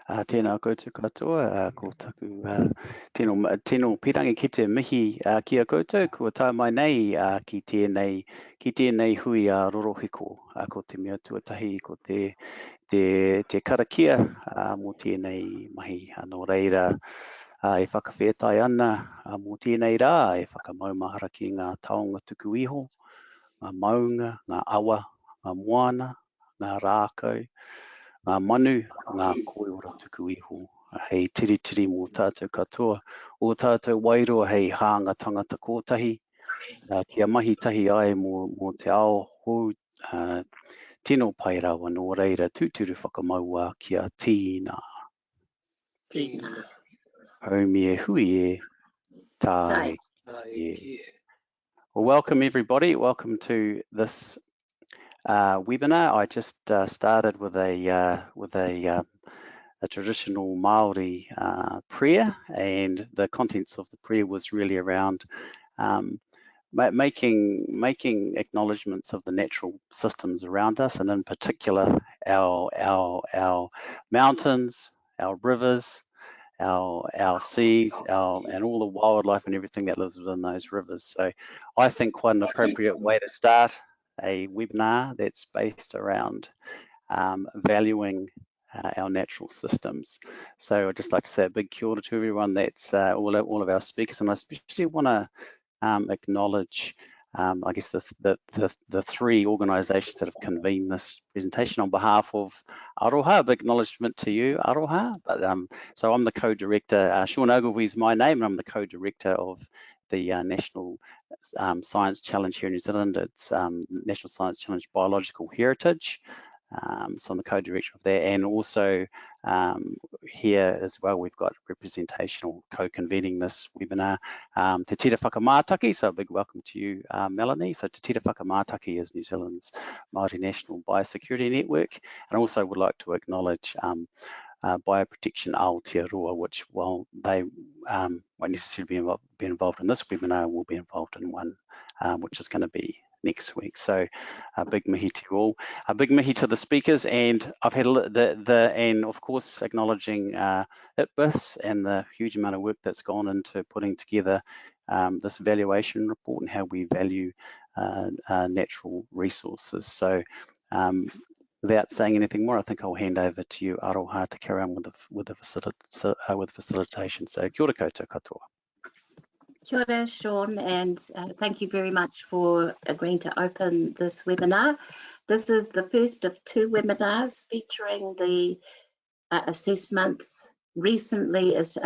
Tēnā koutou katoa, ko taku tēnō pirangi ki te mihi ki a koutou, kua tā mai nei ki tēnei hui a rorohiko, ko te mea tuatahi, ko te karakia mō tēnei mahi. Anō reira, e whakawhetai ana mō tēnei rā, e whakamaumahara ki ngā taonga tuku iho, ngā maunga, ngā awa, ngā moana, ngā rākau, ngā manu, ngā koiora tuku iho. Hei tiri mō tātou katoa, o tātou wairoa hei hānga tangata kōtahi, kia mahi tahi ai mō te ao hou, tino pai rawa nō reira tūturu whakamaua kia tīna. Tīna. Haumi e hui e, tāi e. Well, welcome everybody, welcome to this webinar. I just started with a traditional Maori prayer, and the contents of the prayer was really around making acknowledgements of the natural systems around us, and in particular our mountains, our rivers, our seas, and all the wildlife and everything that lives within those rivers. So I think quite an appropriate way to start a webinar that's based around valuing our natural systems. So I'd just like to say a big kia ora to everyone, that's all of our speakers, and I especially want to acknowledge I guess the three organisations that have convened this presentation on behalf of Aroha. A big acknowledgement to you, Aroha. But so I'm the co-director, Sean Ogilvie is my name, and I'm the co-director of the National Science Challenge here in New Zealand. It's National Science Challenge Biological Heritage. So I'm the co-director of that, and also here as well we've got representation or co-convening this webinar, Te Tira Whakamātaki, so a big welcome to you, Melanie. So Te Tira Whakamātaki is New Zealand's Māori National Biosecurity Network, and also would like to acknowledge Bioprotection Aotearoa, which while they won't necessarily be involved in this webinar, will be involved in one which is going to be next week. So a big mihi to you all, a big mihi to the speakers, and I've had and of course acknowledging IPBES and the huge amount of work that's gone into putting together this valuation report and how we value natural resources. So without saying anything more, I think I'll hand over to you, Aroha, to carry on with the facilitation. So kia ora koutou katoa. Kia ora, Sean, and thank you very much for agreeing to open this webinar. This is the first of two webinars featuring the assessments, recently as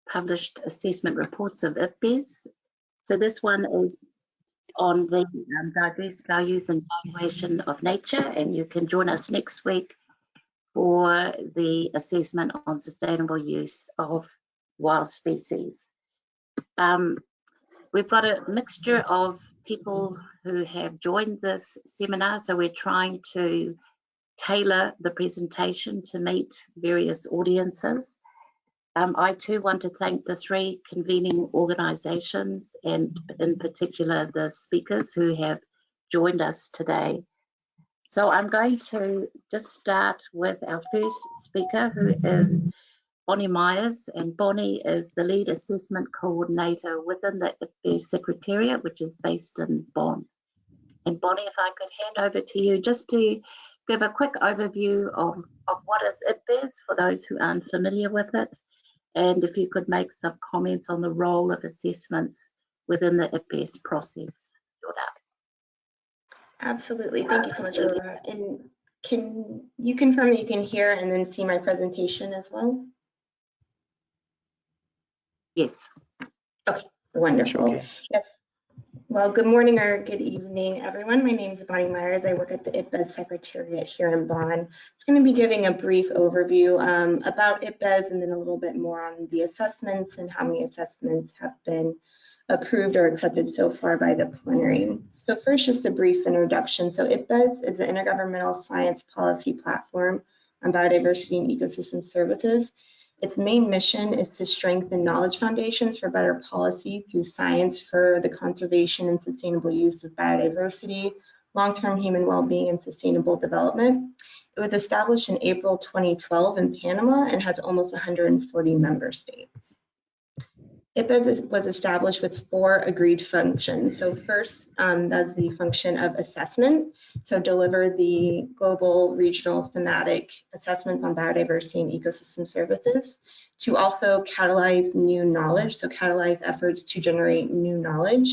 published assessment reports of IPBES. So this one is on the diverse values and valuation of nature, and you can join us next week for the assessment on sustainable use of wild species. We've got a mixture of people who have joined this seminar, so we're trying to tailor the presentation to meet various audiences. I too want to thank the three convening organisations, and in particular the speakers who have joined us today. So I'm going to just start with our first speaker, who is Bonnie Myers, and Bonnie is the lead assessment coordinator within the IPBES Secretariat, which is based in Bonn. And Bonnie, if I could hand over to you just to give a quick overview of what is IPBES for those who aren't familiar with it, and if you could make some comments on the role of assessments within the IPBES process. Absolutely, thank you so much, Aroha. And can you confirm that you can hear and then see my presentation as well? Yes. Okay, wonderful. Sure. Yes. Well, good morning or good evening, everyone. My name is Bonnie Myers. I work at the IPBES Secretariat here in Bonn. I'm going to be giving a brief overview about IPBES, and then a little bit more on the assessments and how many assessments have been approved or accepted so far by the plenary. So first, just a brief introduction. So IPBES is an intergovernmental science policy platform on biodiversity and ecosystem services. Its main mission is to strengthen knowledge foundations for better policy through science for the conservation and sustainable use of biodiversity, long-term human well-being, and sustainable development. It was established in April 2012 in Panama and has almost 140 member states. IPBES was established with 4 agreed functions. So first, that's the function of assessment. So deliver the global, regional, thematic assessments on biodiversity and ecosystem services. To also catalyze new knowledge, so catalyze efforts to generate new knowledge.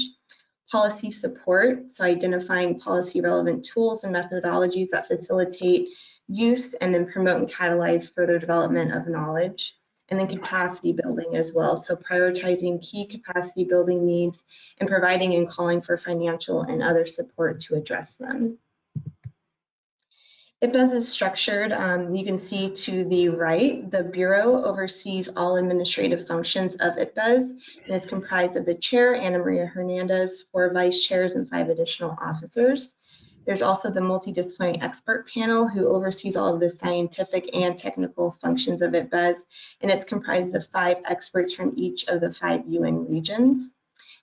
Policy support, so identifying policy relevant tools and methodologies that facilitate use and then promote and catalyze further development of knowledge. And then capacity building as well, so prioritizing key capacity building needs and providing and calling for financial and other support to address them. IPBES is structured, you can see to the right, the Bureau oversees all administrative functions of IPBES, and it's comprised of the chair, Ana Maria Hernandez, 4 vice chairs, and 5 additional officers. There's also the multidisciplinary expert panel who oversees all of the scientific and technical functions of IPBES, and it's comprised of 5 experts from each of the 5 UN regions.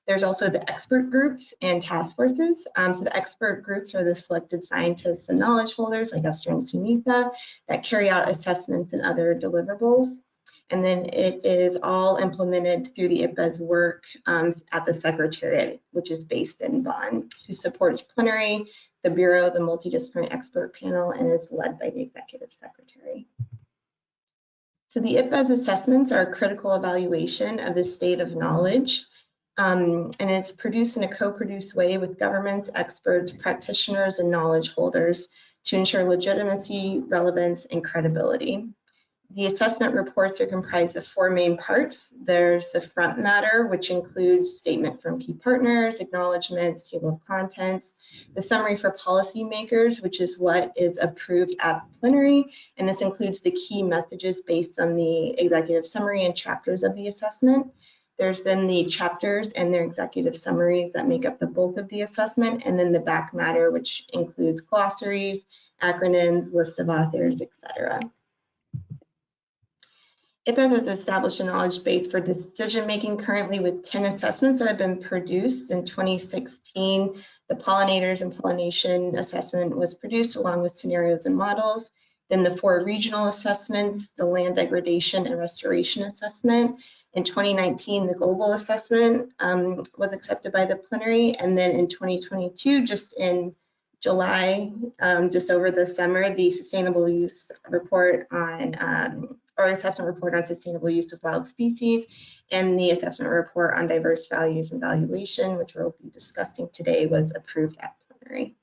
There's also the expert groups and task forces. So the expert groups are the selected scientists and knowledge holders like Eszter and Suneetha that carry out assessments and other deliverables. And then it is all implemented through the IPBES work at the Secretariat, which is based in Bonn, who supports plenary, the Bureau, the multidisciplinary expert panel, and is led by the Executive Secretary. So the IPBES assessments are a critical evaluation of the state of knowledge, and it's produced in a co-produced way with governments, experts, practitioners, and knowledge holders to ensure legitimacy, relevance, and credibility. The assessment reports are comprised of 4 main parts. There's the front matter, which includes statement from key partners, acknowledgements, table of contents, the summary for policymakers, which is what is approved at plenary, and this includes the key messages based on the executive summary and chapters of the assessment. There's then the chapters and their executive summaries that make up the bulk of the assessment, and then the back matter, which includes glossaries, acronyms, lists of authors, etc. IPBES has established a knowledge base for decision making currently with 10 assessments that have been produced. In 2016, the pollinators and pollination assessment was produced along with scenarios and models. Then the 4 regional assessments, the land degradation and restoration assessment. In 2019, the global assessment was accepted by the plenary. And then in 2022, just in July, just over the summer, the sustainable use report on or assessment report on sustainable use of wild species and the assessment report on diverse values and valuation, which we'll be discussing today, was approved at plenary.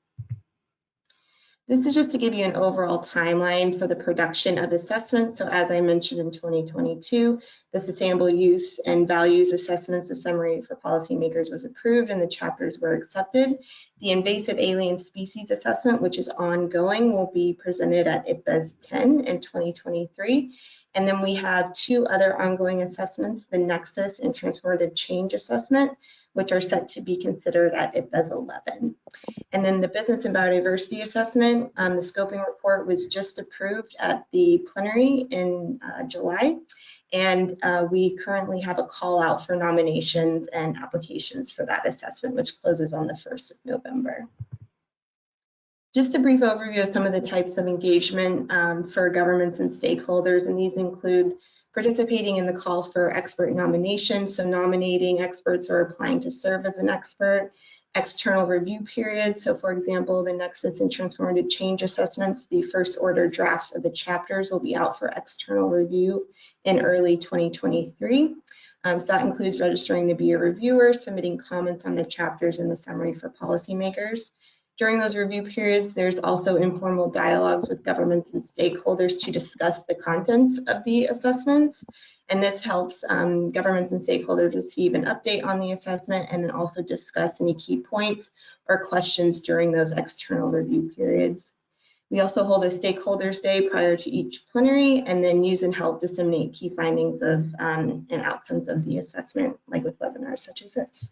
This is just to give you an overall timeline for the production of assessments. So as I mentioned in 2022, the sustainable use and values assessments, the summary for policymakers was approved and the chapters were accepted. The invasive alien species assessment, which is ongoing, will be presented at IPBES 10 in 2023. And then we have 2 other ongoing assessments, the Nexus and Transformative Change Assessment, which are set to be considered at IPBES 11. And then the Business and Biodiversity Assessment, the scoping report was just approved at the plenary in July. And we currently have a call out for nominations and applications for that assessment, which closes on the 1st of November. Just a brief overview of some of the types of engagement for governments and stakeholders, and these include participating in the call for expert nominations, so nominating experts or applying to serve as an expert, external review periods, so for example, the Nexus and Transformative Change Assessments, the first order drafts of the chapters will be out for external review in early 2023. So that includes registering to be a reviewer, submitting comments on the chapters and the summary for policymakers. During those review periods, there's also informal dialogues with governments and stakeholders to discuss the contents of the assessments. And this helps governments and stakeholders receive an update on the assessment and then also discuss any key points or questions during those external review periods. We also hold a stakeholders day prior to each plenary and then use and help disseminate key findings of and outcomes of the assessment, like with webinars such as this.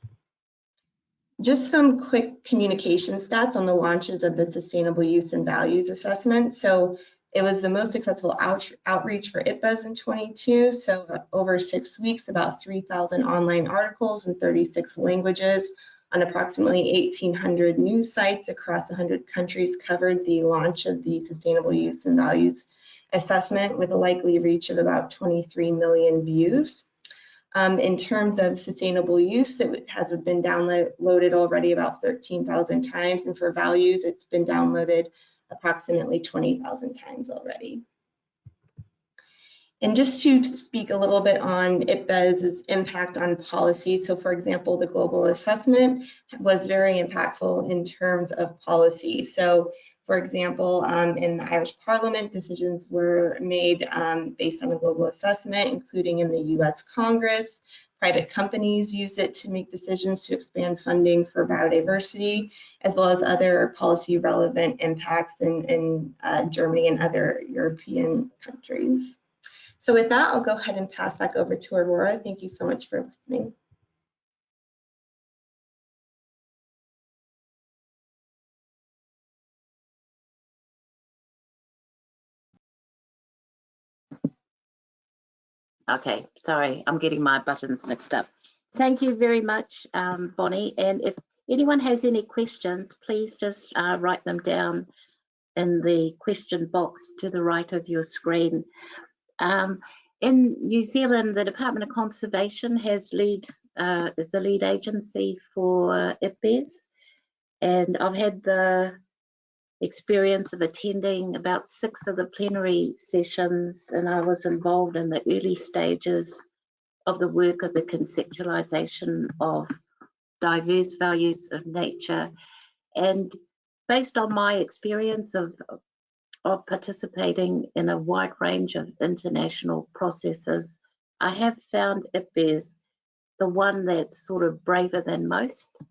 Just some quick communication stats on the launches of the Sustainable Use and Values Assessment. So it was the most successful outreach for IPBES in 22. So over 6 weeks, about 3,000 online articles in 36 languages on approximately 1,800 news sites across 100 countries covered the launch of the Sustainable Use and Values Assessment with a likely reach of about 23 million views. In terms of sustainable use, it has been downloaded already about 13,000 times, and for values, it's been downloaded approximately 20,000 times already. And just to speak a little bit on IPBES's impact on policy. So for example, the global assessment was very impactful in terms of policy. So for example, in the Irish Parliament, decisions were made based on the global assessment, including in the US Congress. Private companies used it to make decisions to expand funding for biodiversity, as well as other policy relevant impacts in Germany and other European countries. So with that, I'll go ahead and pass back over to Aurora. Thank you so much for listening. Okay, sorry, I'm getting my buttons mixed up. Thank you very much, Bonnie. And if anyone has any questions, please just write them down in the question box to the right of your screen. In New Zealand, the Department of Conservation is the lead agency for IPBES, and I've had the experience of attending about 6 of the plenary sessions, and I was involved in the early stages of the work of the conceptualization of diverse values of nature. And based on my experience of participating in a wide range of international processes, I have found IPBES the one that's sort of braver than most.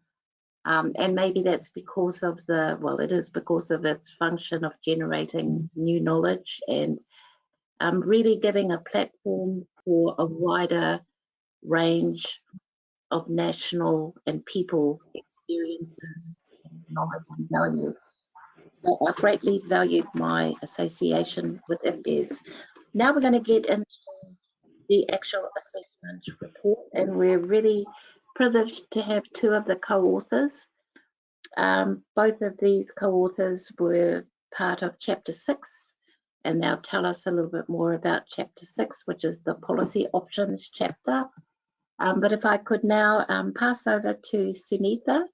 And maybe that's because of it is because of its function of generating new knowledge and really giving a platform for a wider range of national and people experiences, knowledge and values. So I greatly valued my association with IPBES. Now we're going to get into the actual assessment report, and we're really privileged to have 2 of the co-authors. Both of these co-authors were part of Chapter 6, and they'll tell us a little bit more about Chapter 6, which is the policy options chapter. But if I could now pass over to Suneetha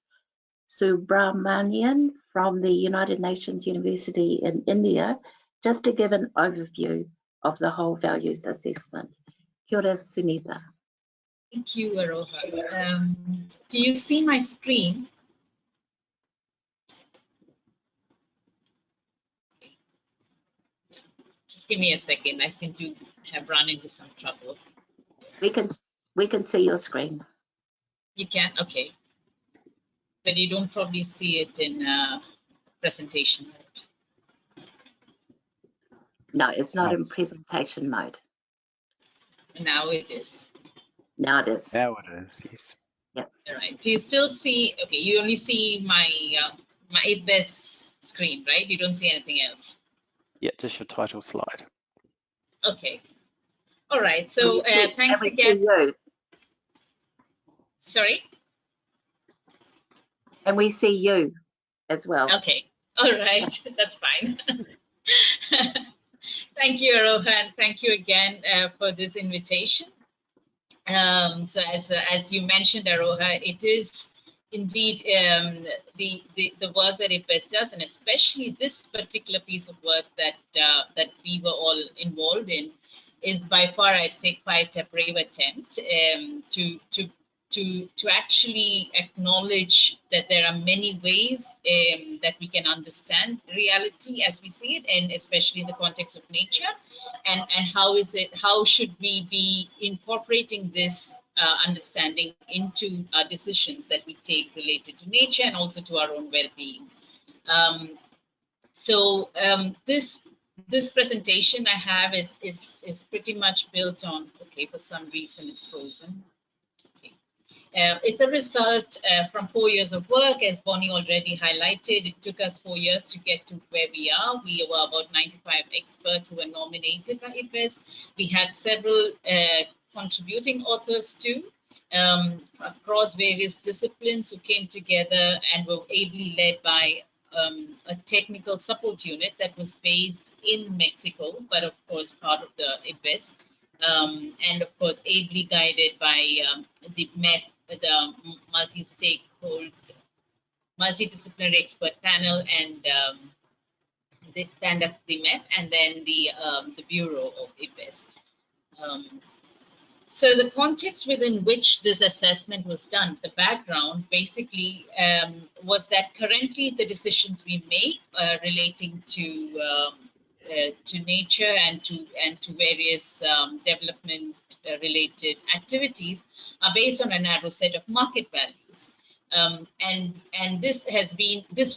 Subramanian from the United Nations University in India, just to give an overview of the whole values assessment. Kia ora, Suneetha. Thank you, Aroha. Do you see my screen? Just give me a second. I seem to have run into some trouble. We can see your screen. You can? Okay. But you don't probably see it in presentation mode. No, it's not in presentation mode. Now it is. Now it is. Now it is, yes. Yep. All right. Do you still see? Okay, you only see my my IPBES screen, right? You don't see anything else. Yeah, just your title slide. Okay. All right. So thanks again. See you. Sorry. And we see you as well. Okay. All right. That's fine. Thank you, Aroha, and thank you again for this invitation. So as you mentioned, Aroha, it is indeed the work that IPBES does, and especially this particular piece of work that we were all involved in, is by far, I'd say, quite a brave attempt to actually acknowledge that there are many ways that we can understand reality as we see it, and especially in the context of nature, and how should we be incorporating this understanding into our decisions that we take related to nature and also to our own well-being. This presentation I have is pretty much built on, okay, for some reason it's frozen. It's a result from 4 years of work, as Bonnie already highlighted. It took us 4 years to get to where we are. We were about 95 experts who were nominated by IPBES. We had several contributing authors too. across various disciplines who came together and were ably led by a technical support unit that was based in Mexico, but of course part of the IPBES, and of course ably guided by the MEP, the multi-stakeholder, multidisciplinary expert panel, and the MEP, and then the Bureau of IPBES. So the context within which this assessment was done, the background basically was that currently the decisions we make relating to nature and to various development related activities are based on a narrow set of market values. And this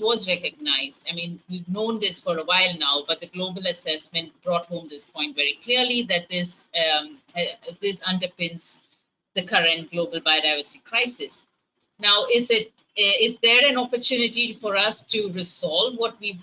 was recognized. I mean, we've known this for a while now, but the global assessment brought home this point very clearly, that this underpins the current global biodiversity crisis. Now, is there an opportunity for us to resolve what the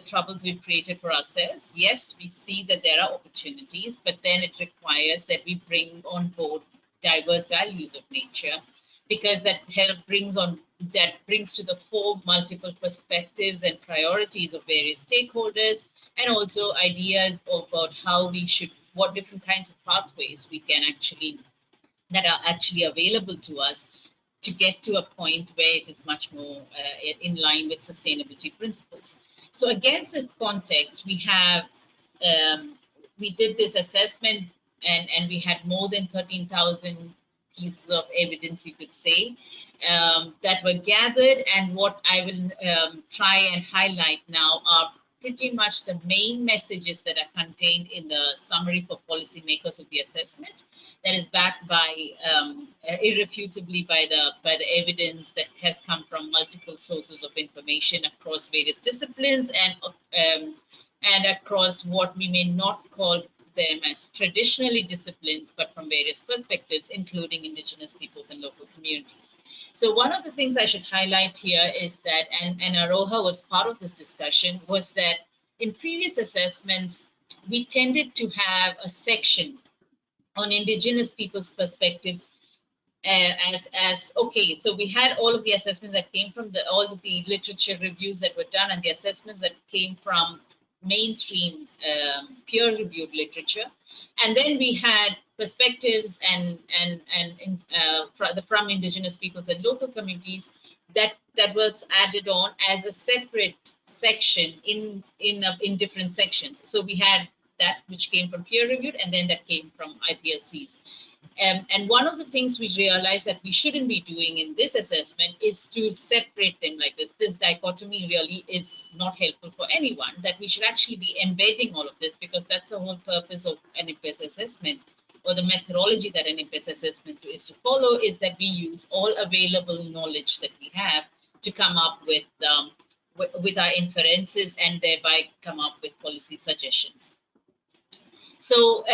troubles we've created for ourselves? Yes, we see that there are opportunities, but then it requires that we bring on board diverse values of nature, because that brings to the fore multiple perspectives and priorities of various stakeholders, and also ideas about how we should, what different kinds of pathways we can that are actually available to us to get to a point where it is much more in line with sustainability principles. So against this context, we did this assessment, and we had more than 13,000 pieces of evidence, you could say, that were gathered. And what I will try and highlight now are pretty much the main messages that are contained in the summary for policymakers of the assessment, that is backed by irrefutably by the evidence that has come from multiple sources of information across various disciplines, and across what we may not call them as traditionally disciplines, but from various perspectives, including Indigenous peoples and local communities. So one of the things I should highlight here is that, and Aroha was part of this discussion, was that in previous assessments, we tended to have a section on Indigenous people's perspectives as okay. So we had all of the assessments that came from all of the literature reviews that were done, and the assessments that came from mainstream peer-reviewed literature, and then we had perspectives from Indigenous peoples and local communities that was added on as a separate section in different sections. So we had that which came from peer-reviewed, and then that came from IPLCs. And one of the things we realized that we shouldn't be doing in this assessment is to separate them like this. This dichotomy really is not helpful for anyone, that we should actually be embedding all of this, because that's the whole purpose of an IPBES assessment, or the methodology that an IPBES assessment is to follow, is that we use all available knowledge that we have to come up with our inferences, and thereby come up with policy suggestions. So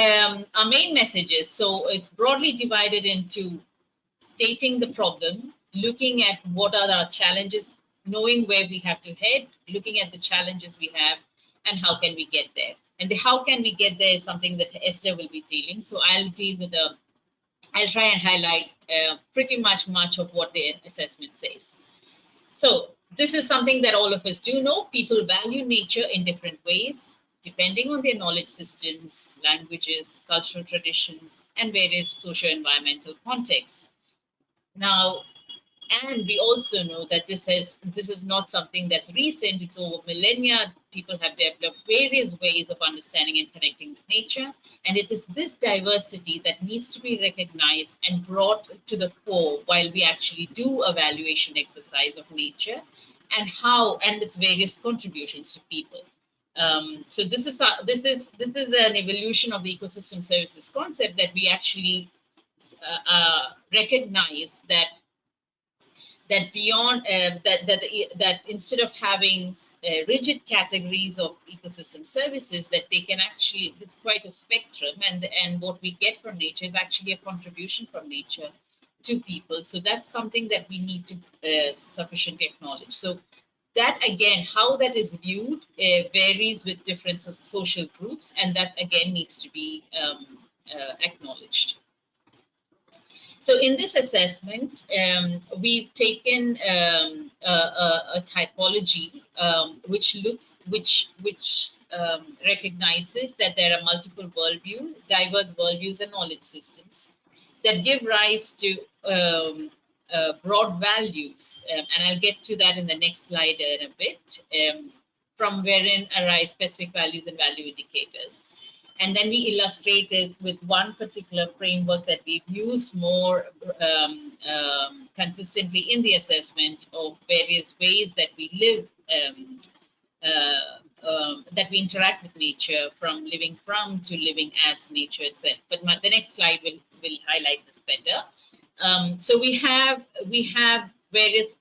our main messages, so it's broadly divided into stating the problem, looking at what are our challenges, knowing where we have to head, looking at the challenges we have, and how can we get there. And the how can we get there is something that Eszter will be dealing. So I'll try and highlight pretty much of what the assessment says. So this is something that all of us do know. People value nature in different ways, depending on their knowledge systems, languages, cultural traditions, and various socio-environmental contexts. Now, and we also know that this is not something that's recent. It's over millennia. People have developed various ways of understanding and connecting with nature. And it is this diversity that needs to be recognized and brought to the fore while we actually do a valuation exercise of nature, and its various contributions to people. So this is an evolution of the ecosystem services concept, that we actually recognize that beyond that instead of having rigid categories of ecosystem services, that they can actually, it's quite a spectrum, and what we get from nature is actually a contribution from nature to people. So that's something that we need to sufficiently acknowledge. So that, again, how that is viewed varies with different social groups, and that again needs to be acknowledged. So in this assessment, we've taken a typology which recognizes that there are multiple worldviews, diverse worldviews and knowledge systems that give rise to broad values, and I'll get to that in the next slide in a bit, from wherein arise specific values and value indicators. And then we illustrate it with one particular framework that we've used more consistently in the assessment of various ways that we live, that we interact with nature, from living from to living as nature itself. But the next slide will highlight this better. So we have various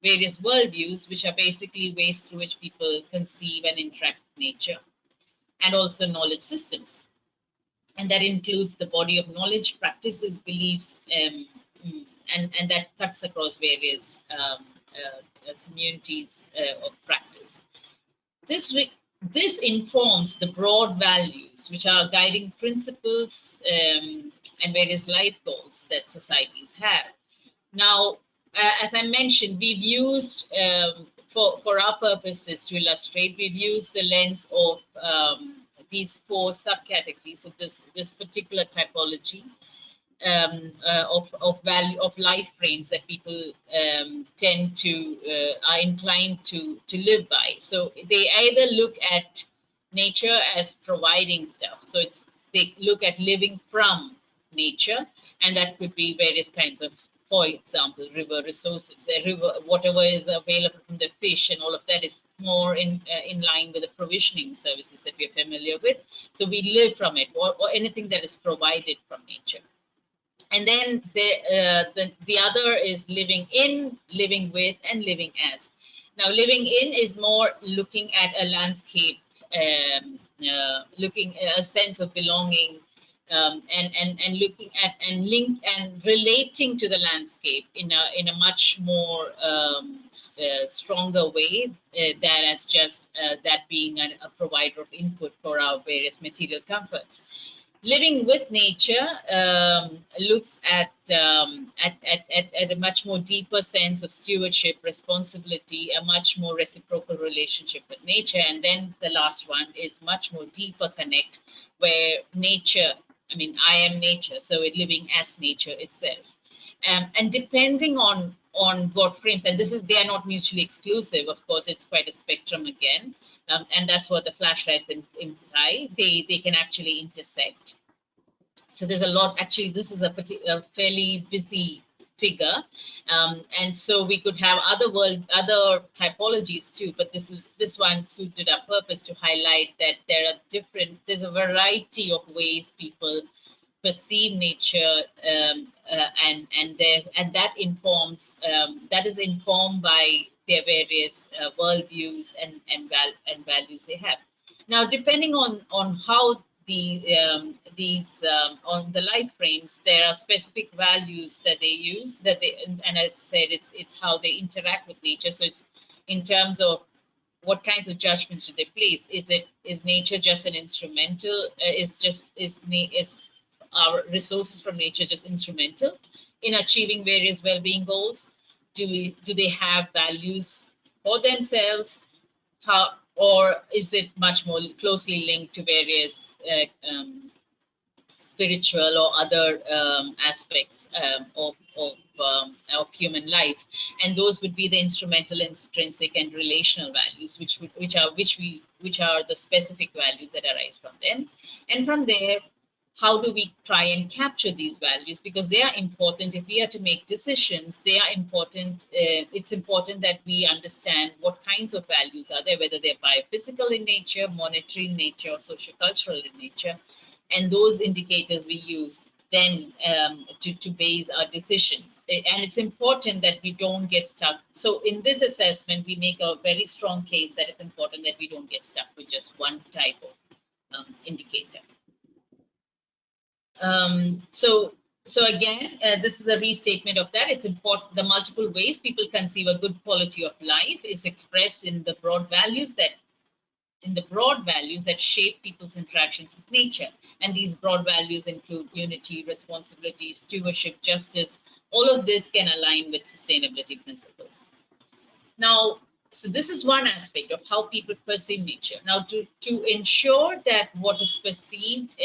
worldviews, which are basically ways through which people conceive and interact with nature, and also knowledge systems. And that includes the body of knowledge, practices, beliefs, and that cuts across various communities of practice. This informs the broad values, which are guiding principles and various life goals that societies have. Now, as I mentioned, we've used, for our purposes to illustrate, we've used the lens of these 4 subcategories of this particular typology of life frames that people tend to are inclined to live by. So they either look at nature as providing stuff, so they look at living from nature, and that could be various kinds of, for example, river resources. Whatever is available from the fish and all of that is more in line with the provisioning services that we're familiar with. So we live from it, or anything that is provided from nature. And then the other is living in, living with, and living as. Now, living in is more looking at a landscape, looking at a sense of belonging, and looking at and relating to the landscape in a much more stronger way than as just that being a provider of input for our various material comforts. Living with nature looks at a much more deeper sense of stewardship, responsibility, a much more reciprocal relationship with nature. And then the last one is much more deeper connect, where nature, I am nature, so it's living as nature itself. And depending on what frames, and they are not mutually exclusive, of course, it's quite a spectrum again. And that's what the flashlights imply. They can actually intersect. So there's a lot. Actually, this is a fairly busy figure, and so we could have other typologies too. But this one suited our purpose to highlight that there's a variety of ways people perceive nature, and that is informed by their various worldviews and values they have. Now, depending on how on the life frames, there are specific values that they use, and as I said, it's how they interact with nature. So it's in terms of what kinds of judgments do they place. Is nature just an instrumental? Is our resources from nature just instrumental in achieving various well-being goals? Do they have values for themselves? Or is it much more closely linked to various spiritual or other aspects of human life? And those would be the instrumental, intrinsic, and relational values, which are the specific values that arise from them. And from there, how do we try and capture these values? Because they are important. If we are to make decisions, they are important. It's important that we understand what kinds of values are there, whether they're biophysical in nature, monetary in nature, or sociocultural in nature. And those indicators we use then to base our decisions. And it's important that we don't get stuck. So in this assessment, we make a very strong case that it's important that we don't get stuck with just one type of indicator. So again, this is a restatement of that. It's important. The multiple ways people conceive a good quality of life is expressed in the broad values that in the broad values that shape people's interactions with nature. And these broad values include unity, responsibility, stewardship, justice. All of this can align with sustainability principles. Now, so this is one aspect of how people perceive nature. Now, to ensure that what is perceived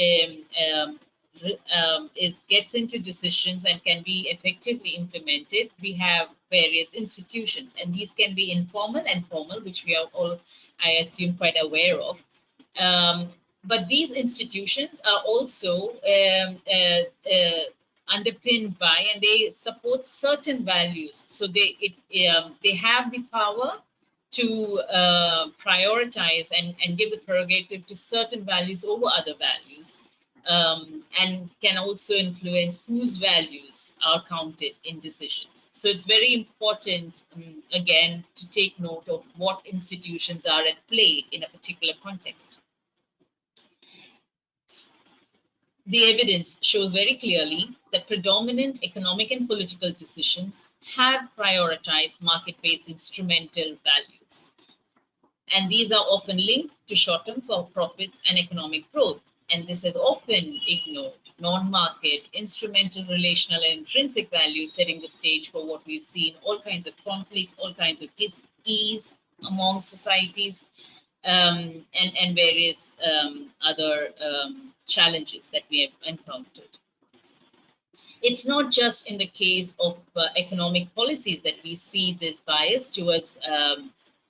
gets into decisions and can be effectively implemented, we have various institutions, and these can be informal and formal, which we are all, I assume, quite aware of. But these institutions are also underpinned by, and they support certain values. So they have the power to prioritize and give the prerogative to certain values over other values, and can also influence whose values are counted in decisions. So it's very important, again, to take note of what institutions are at play in a particular context. The evidence shows very clearly that predominant economic and political decisions have prioritized market-based instrumental values. And these are often linked to short-term profits and economic growth. And this has often ignored non-market, instrumental, relational, and intrinsic values, setting the stage for what we've seen, all kinds of conflicts, all kinds of dis-ease among societies, and various other challenges that we have encountered. It's not just in the case of economic policies that we see this bias towards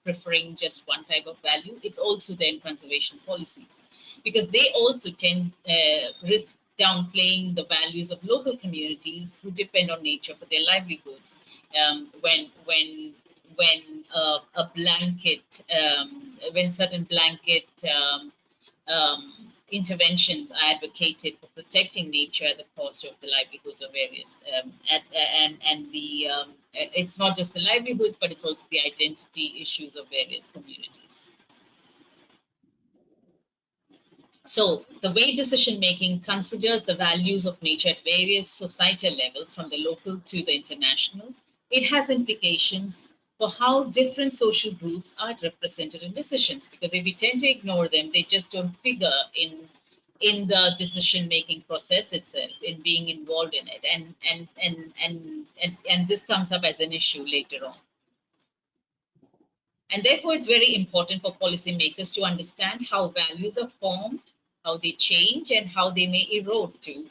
preferring just one type of value. It's also then conservation policies, because they also tend risk downplaying the values of local communities who depend on nature for their livelihoods. When certain blanket interventions are advocated for protecting nature at the cost of the livelihoods of various, it's not just the livelihoods, but it's also the identity issues of various communities. So the way decision-making considers the values of nature at various societal levels, from the local to the international, it has implications for how different social groups are represented in decisions. Because if we tend to ignore them, they just don't figure in the decision-making process itself, in being involved in it, and this comes up as an issue later on. And therefore, it's very important for policymakers to understand how values are formed, how they change, and how they may erode too,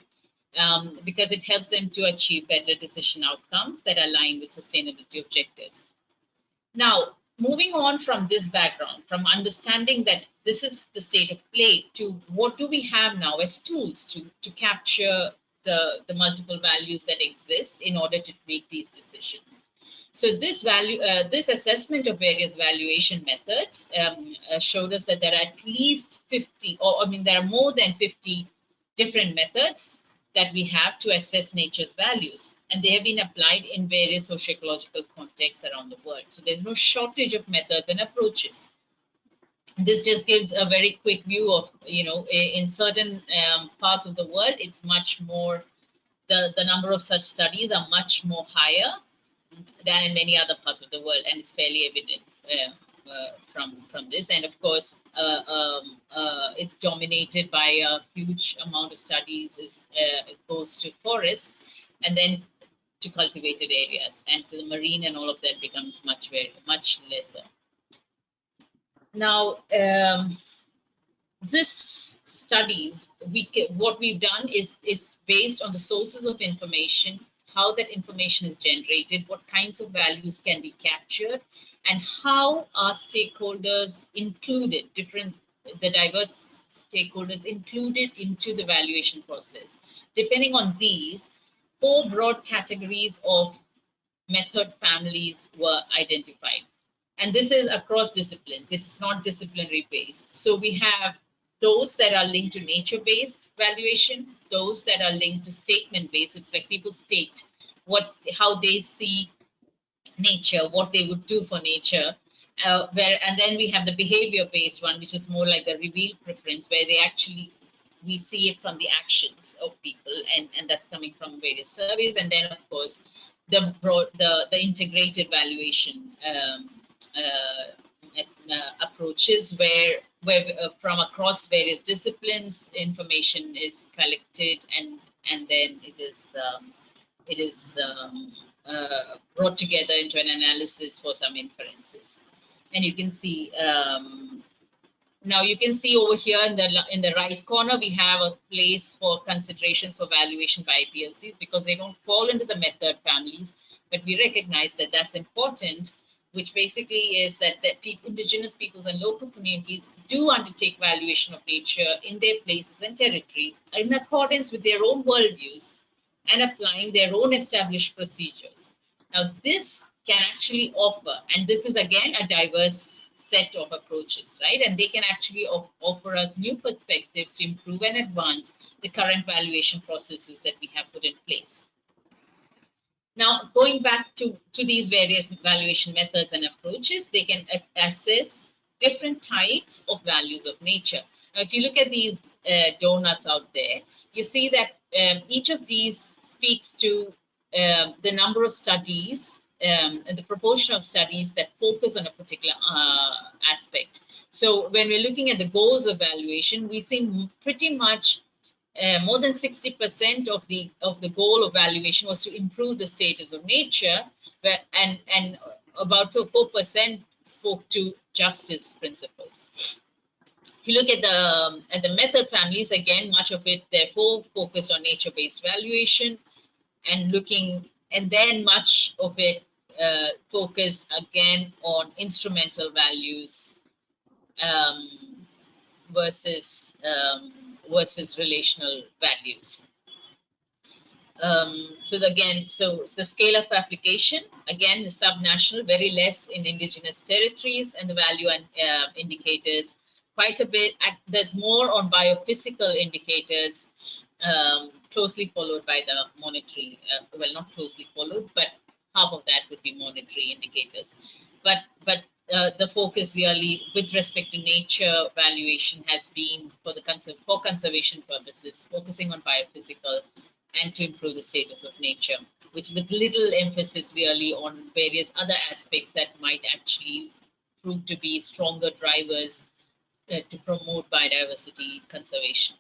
because it helps them to achieve better decision outcomes that align with sustainability objectives. Now, moving on from this background, from understanding that this is the state of play, to what do we have now as tools to capture the multiple values that exist in order to make these decisions. So this assessment of various valuation methods showed us that there are at least 50, there are more than 50 different methods that we have to assess nature's values, and they have been applied in various socio-ecological contexts around the world. So there's no shortage of methods and approaches. This just gives a very quick view of, in certain parts of the world, it's much more, the number of such studies are much more higher than in many other parts of the world, and it's fairly evident from this. And of course, it's dominated by a huge amount of studies. It goes to forests, and then to cultivated areas, and to the marine, and all of that becomes much lesser. Now, this studies, what we've done is based on the sources of information, how that information is generated, what kinds of values can be captured, and how are stakeholders included, the diverse stakeholders included into the valuation process. Depending on these, 4 broad categories of method families were identified. And this is across disciplines. It's not disciplinary based. So we have those that are linked to nature-based valuation, those that are linked to statement-based. It's like people state how they see nature, what they would do for nature. And then we have the behavior-based one, which is more like the revealed preference, where we see it from the actions of people, and that's coming from various surveys. And then, of course, the integrated valuation approaches, where where from across various disciplines, information is collected and then it is brought together into an analysis for some inferences. And you can see now you can see over here in the right corner, we have a place for considerations for valuation by IPLCs because they don't fall into the method families, but we recognize that that's important, which basically is that Indigenous peoples and local communities do undertake valuation of nature in their places and territories in accordance with their own worldviews and applying their own established procedures. Now, this can actually offer, and this is again a diverse set of approaches, right? And they can actually offer us new perspectives to improve and advance the current valuation processes that we have put in place. Now, going back to these various valuation methods and approaches, they can assess different types of values of nature. Now, if you look at these donuts out there, you see that each of these speaks to the number of studies and the proportion of studies that focus on a particular aspect. So when we're looking at the goals of valuation, we see pretty much more than 60% of the goal of valuation was to improve the status of nature, and about 4% spoke to justice principles. If you look at the method families, again, much of it therefore focused on nature-based valuation, and then much of it focused again on instrumental values versus relational values. So the scale of application, again, the subnational, very less in Indigenous territories, and the value and indicators quite a bit. There's more on biophysical indicators, closely followed by the monetary, well, not closely followed, but half of that would be monetary indicators. But the focus really with respect to nature valuation has been for conservation purposes, focusing on biophysical and to improve the status of nature, which with little emphasis really on various other aspects that might actually prove to be stronger drivers to promote biodiversity conservation.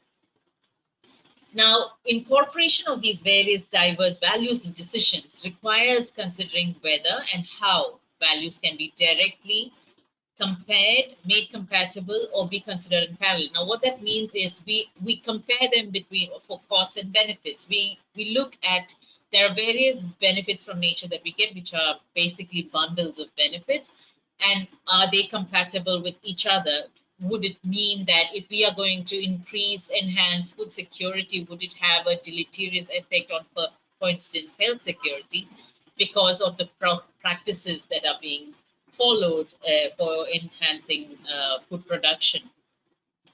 Now, incorporation of these various diverse values and decisions requires considering whether and how values can be directly compared, made compatible, or be considered in parallel. Now, what that means is we compare them for costs and benefits. We look at, there are various benefits from nature that we get, which are basically bundles of benefits, and are they compatible with each other? Would it mean that if we are going to enhance food security, would it have a deleterious effect on, for instance, health security because of the practices that are being followed for enhancing food production?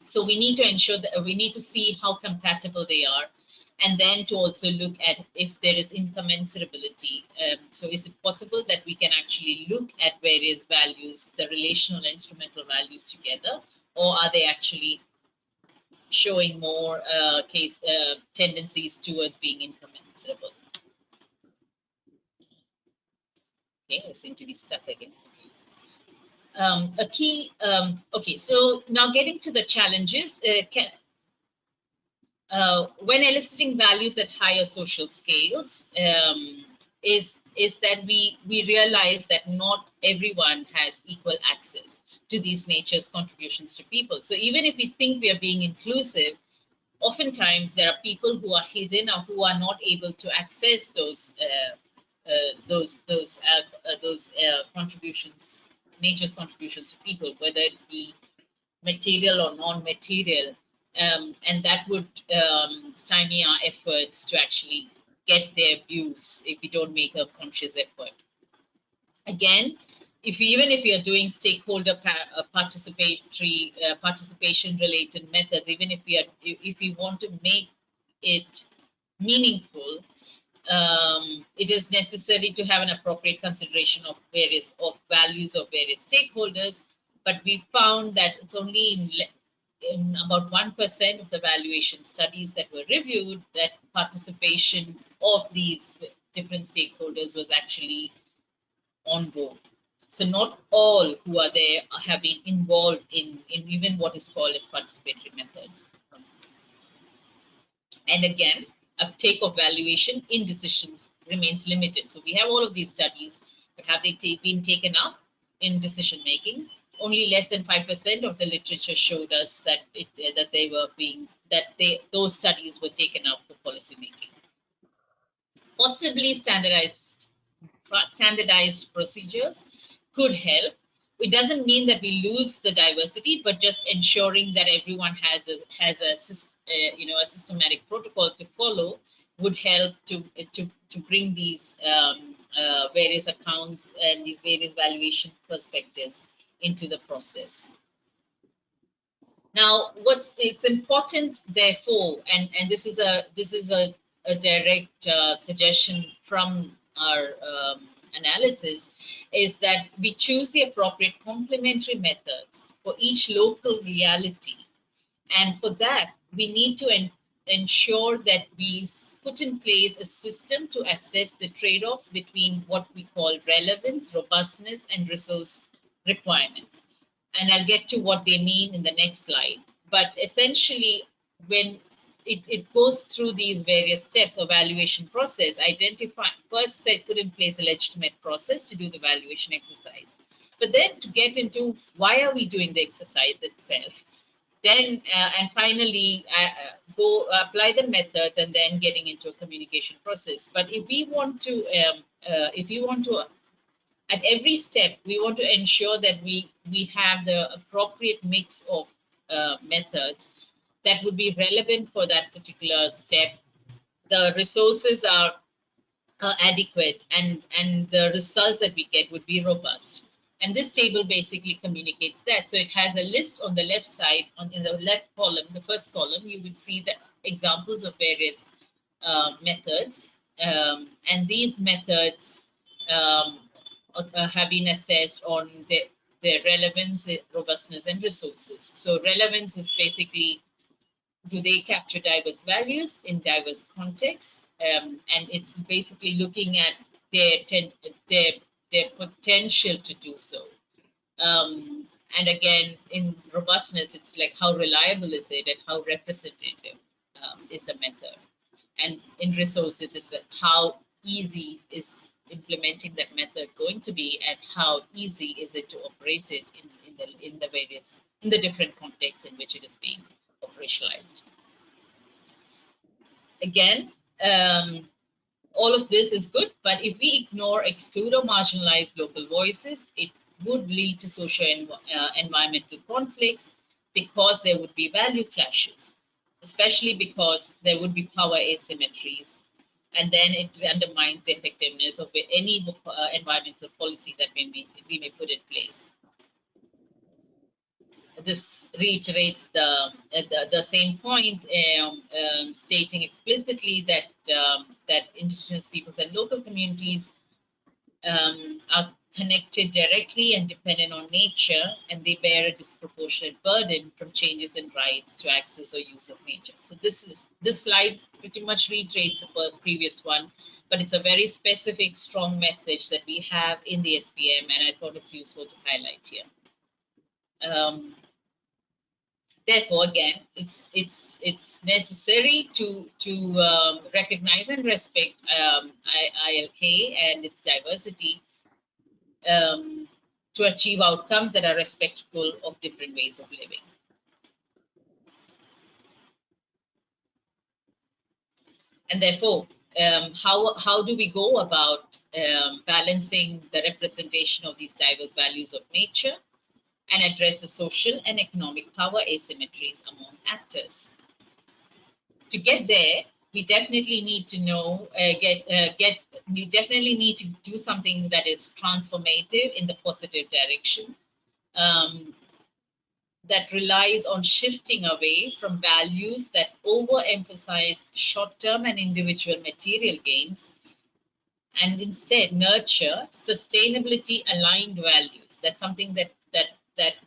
So we need to ensure that we need to see how compatible they are, and then to also look at if there is incommensurability. So is it possible that we can actually look at various values, the relational and instrumental values together, or are they actually showing more tendencies towards being incommensurable? Okay, I seem to be stuck again. Okay, so now getting to the challenges, when eliciting values at higher social scales, is that we realize that not everyone has equal access to these nature's contributions to people. So even if we think we are being inclusive, oftentimes there are people who are hidden or who are not able to access those contributions, nature's contributions to people, whether it be material or non-material, and that would stymie our efforts to actually get their views if we don't make a conscious effort. Again, even if we are doing stakeholder participation-related methods, even if we want to make it meaningful, it is necessary to have an appropriate consideration of values of various stakeholders. But we found that it's only in about 1% of the valuation studies that were reviewed that participation of these different stakeholders was actually on board. So not all who are there have been involved in even what is called as participatory methods. And again, uptake of valuation in decisions remains limited. So we have all of these studies, but have they been taken up in decision making? Only less than 5% of the literature showed us that those studies were taken up for policy making. Possibly standardized procedures could help. It doesn't mean that we lose the diversity, but just ensuring that everyone has a systematic protocol to follow would help to bring these various accounts and these various valuation perspectives into the process. Now, it's important, therefore, and this is a direct suggestion from our analysis, is that we choose the appropriate complementary methods for each local reality. And for that, we need to ensure that we put in place a system to assess the trade-offs between what we call relevance, robustness, and resource requirements. And I'll get to what they mean in the next slide. But essentially, when it goes through these various steps of valuation process, first put in place a legitimate process to do the valuation exercise. But then to get into why are we doing the exercise itself, then and finally go apply the methods, and then getting into a communication process. But if we want to, at every step, we want to ensure that we have the appropriate mix of methods that would be relevant for that particular step. The resources are adequate, and the results that we get would be robust. And this table basically communicates that. So it has a list on the left side, in the left column, the first column, you would see the examples of various methods. And these methods have been assessed on their relevance, robustness, and resources. So relevance is basically, do they capture diverse values in diverse contexts? And it's basically looking at their potential to do so. And again, in robustness, it's like how reliable is it and how representative is the method. And in resources, it's how easy is implementing that method going to be, and how easy is it to operate it in the different contexts in which it is being operationalized. Again, all of this is good, but if we ignore, exclude, or marginalize local voices, it would lead to socio-environmental conflicts, because there would be value clashes, especially because there would be power asymmetries, and then it undermines the effectiveness of any environmental policy that we may put in place. This reiterates the same point, stating explicitly that Indigenous peoples and local communities are connected directly and dependent on nature, and they bear a disproportionate burden from changes in rights to access or use of nature. So this slide pretty much reiterates the previous one, but it's a very specific, strong message that we have in the SPM, and I thought it's useful to highlight here. Therefore, again, it's necessary to recognize and respect ILK and its diversity to achieve outcomes that are respectful of different ways of living. And therefore, how do we go about balancing the representation of these diverse values of nature and address the social and economic power asymmetries among actors? To get there, we definitely need to know, we definitely need to do something that is transformative in the positive direction, that relies on shifting away from values that overemphasize short-term and individual material gains, and instead nurture sustainability-aligned values. That's something that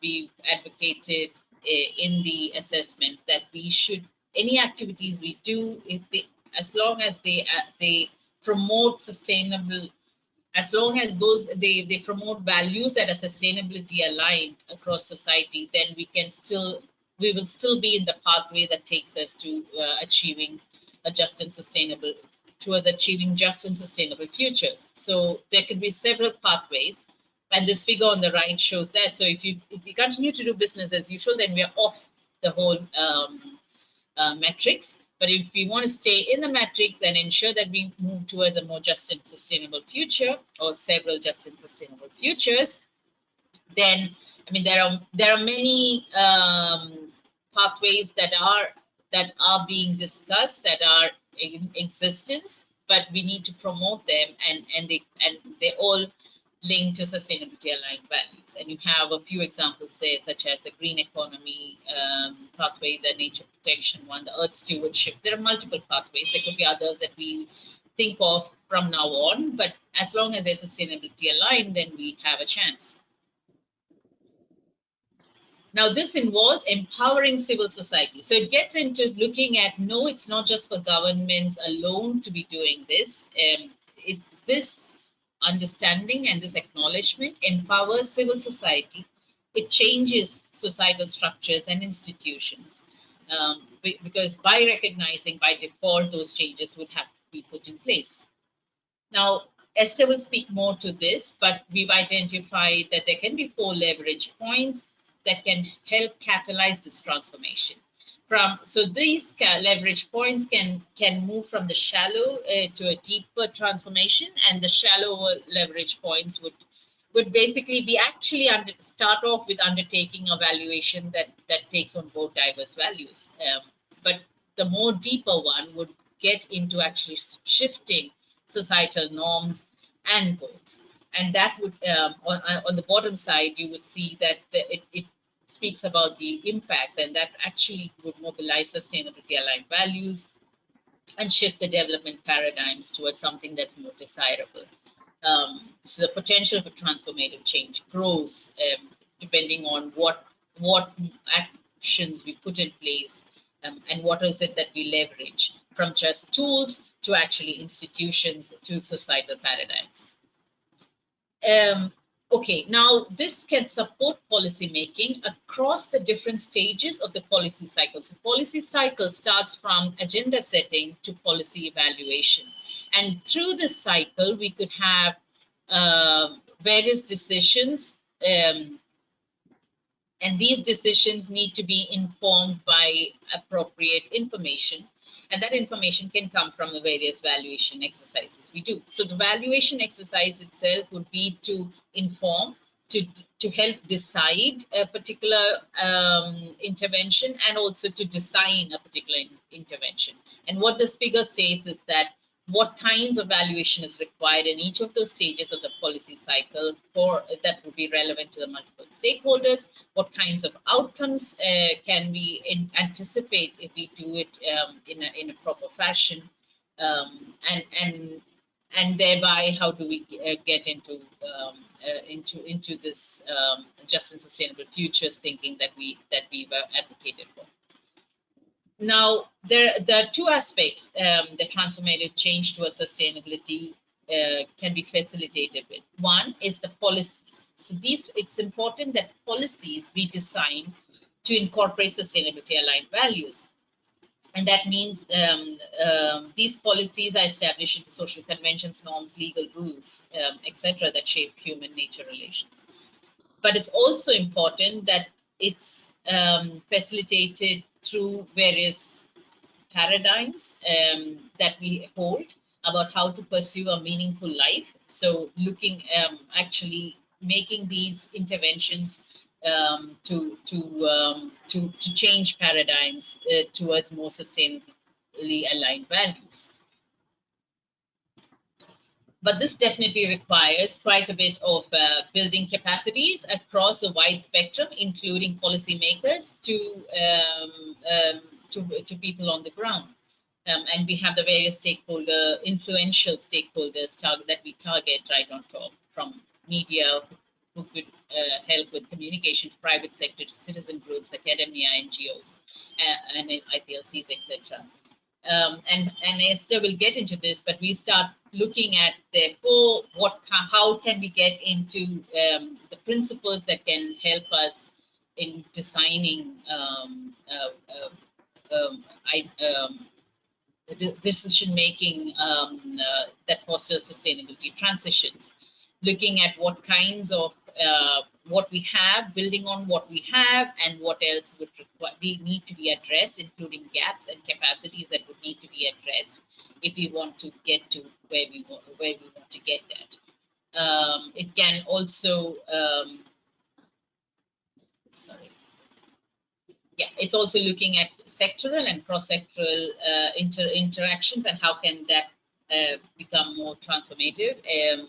we advocated in the assessment, that we should, any activities we do, as long as they promote sustainable as long as those they promote values that are sustainability aligned across society, then we will still be in the pathway that takes us to achieving just and sustainable futures. So there could be several pathways, and this figure on the right shows that. So if we continue to do business as usual, then we are off the whole metrics. But if we want to stay in the matrix and ensure that we move towards a more just and sustainable future, or several just and sustainable futures, then there are many pathways that are being discussed, that are in existence, but we need to promote them, and they all linked to sustainability aligned values. And you have a few examples there, such as the green economy pathway, the nature protection one, the earth stewardship. There are multiple pathways. There could be others that we think of from now on, but as long as they're sustainability aligned, then we have a chance. Now, this involves empowering civil society. So it gets into looking at, no, it's not just for governments alone to be doing this. This understanding and this acknowledgement empowers civil society. It changes societal structures and institutions, because by recognizing by default, those changes would have to be put in place. Now, Eszter will speak more to this, but we've identified that there can be 4 leverage points that can help catalyze this transformation. So these leverage points can move from the shallow to a deeper transformation, and the shallower leverage points would basically be actually start off with undertaking a valuation that takes on both diverse values. But the more deeper one would get into actually shifting societal norms and goals. And that would, on the bottom side, you would see that it speaks about the impacts, and that actually would mobilize sustainability aligned values and shift the development paradigms towards something that's more desirable. So the potential for transformative change grows depending on what actions we put in place, and what is it that we leverage, from just tools to actually institutions to societal paradigms. Okay, now this can support policy making across the different stages of the policy cycle. So policy cycle starts from agenda setting to policy evaluation. And through this cycle, we could have various decisions, and these decisions need to be informed by appropriate information. And that information can come from the various valuation exercises we do. So the valuation exercise itself would be to inform, to help decide a particular intervention, and also to design a particular intervention. And what this figure states is that what kinds of valuation is required in each of those stages of the policy cycle that would be relevant to the multiple stakeholders, what kinds of outcomes can we anticipate if we do it in a proper fashion, and thereby how do we get into this just and sustainable futures thinking that we've advocated for. Now, there are 2 aspects the transformative change towards sustainability can be facilitated with. One is the policies. So it's important that policies be designed to incorporate sustainability aligned values. And that means these policies are established into social conventions, norms, legal rules, etc., that shape human-nature relations. But it's also important that it's facilitated through various paradigms that we hold about how to pursue a meaningful life. So looking, actually making these interventions to change paradigms towards more sustainably aligned values. But this definitely requires quite a bit of building capacities across the wide spectrum, including policymakers to people on the ground. And we have the various influential stakeholders that we target right on top, from media, who could help with communication, to private sector, to citizen groups, academia, NGOs, and IPLCs, etc. And Eszter will get into this, but we start looking at therefore how can we get into the principles that can help us in designing decision making that fosters sustainability transitions, looking at what kinds of what we have, building on what we have, and what else would need to be addressed, including gaps and capacities that would need to be addressed if we want to get to where we want to get at. It can also it's also looking at sectoral and cross-sectoral interactions and how can that become more transformative.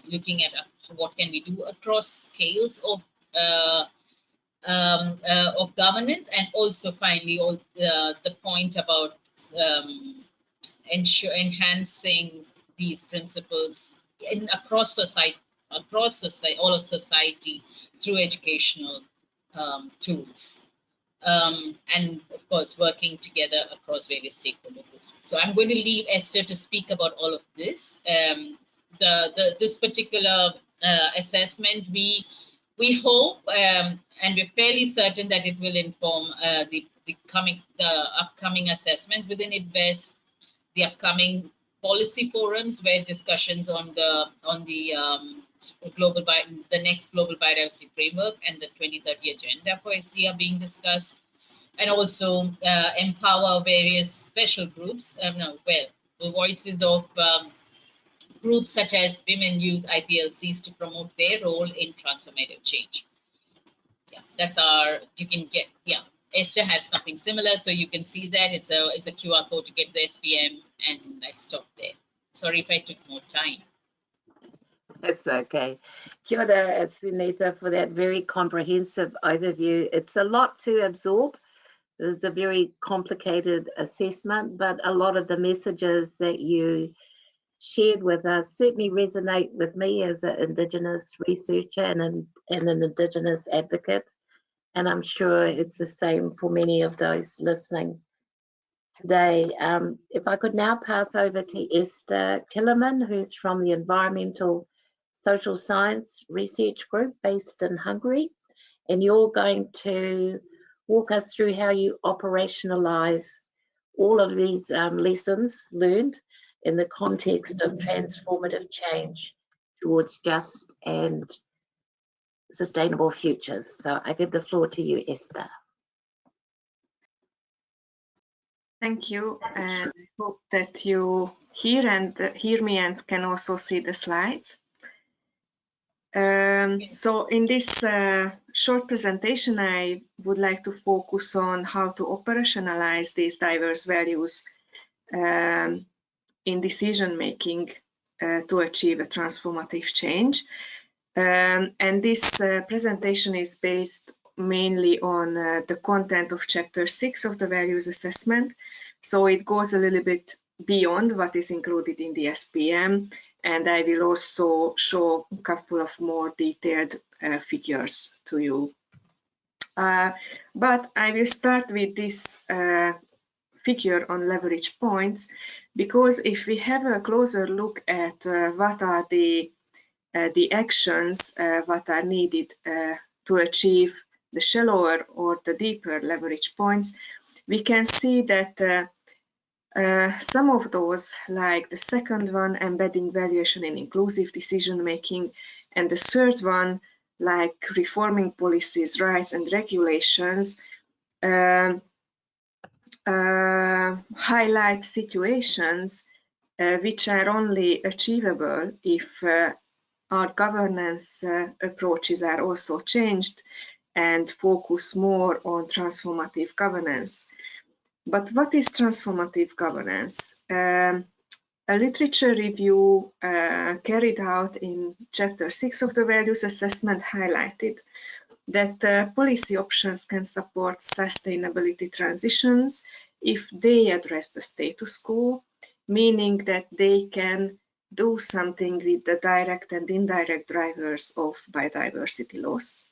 Looking at what can we do across scales of governance, and also finally the point about enhancing these principles across society, all of society through educational tools. And of course, working together across various stakeholder groups. So I'm going to leave Eszter to speak about all of this. This particular assessment, we hope, and we're fairly certain that it will inform the upcoming assessments within IPBES, the upcoming policy forums where discussions on the next global biodiversity framework and the 2030 agenda for SD are being discussed, and also empower various special groups, the voices of groups such as women, youth, IPLCs to promote their role in transformative change. Yeah, that's you can get, Eszter has something similar, so you can see that it's a QR code to get the SPM, and I stop there. Sorry if I took more time. It's okay. Kia ora, Suneetha, for that very comprehensive overview. It's a lot to absorb. It's a very complicated assessment, but a lot of the messages that you shared with us certainly resonate with me as an Indigenous researcher and an Indigenous advocate. And I'm sure it's the same for many of those listening today. If I could now pass over to Eszter Kelemen, who's from the Environmental Social Science Research Group based in Hungary, and you're going to walk us through how you operationalize all of these lessons learned in the context of transformative change towards just and sustainable futures. So I give the floor to you, Eszter. Thank you, and I hope that you hear me and can also see the slides. So in this short presentation, I would like to focus on how to operationalize these diverse values in decision making to achieve a transformative change. And this presentation is based mainly on the content of Chapter 6 of the Values Assessment. So it goes a little bit beyond what is included in the SPM, and I will also show a couple of more detailed figures to you. But I will start with this figure on leverage points, because if we have a closer look at what are the actions what are needed to achieve the shallower or the deeper leverage points, we can see that some of those, like the second one, embedding valuation in inclusive decision making, and the third one, like reforming policies, rights and regulations, highlight situations which are only achievable if our governance approaches are also changed and focus more on transformative governance. But what is transformative governance? A literature review carried out in Chapter 6 of the Values Assessment highlighted that policy options can support sustainability transitions if they address the status quo, meaning that they can do something with the direct and indirect drivers of biodiversity loss.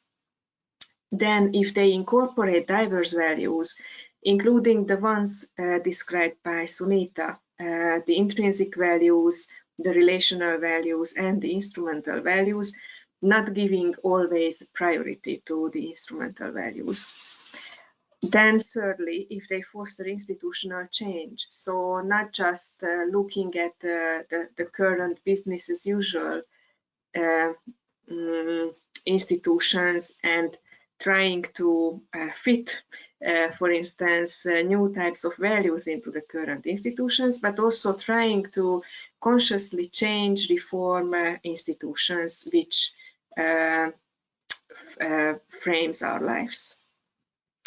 Then, if they incorporate diverse values, including the ones described by Suneetha, the intrinsic values, the relational values and the instrumental values, not giving always priority to the instrumental values. Then thirdly, if they foster institutional change, so not just looking at the current business as usual institutions and trying to fit, for instance, new types of values into the current institutions, but also trying to consciously change, reform institutions which frames our lives.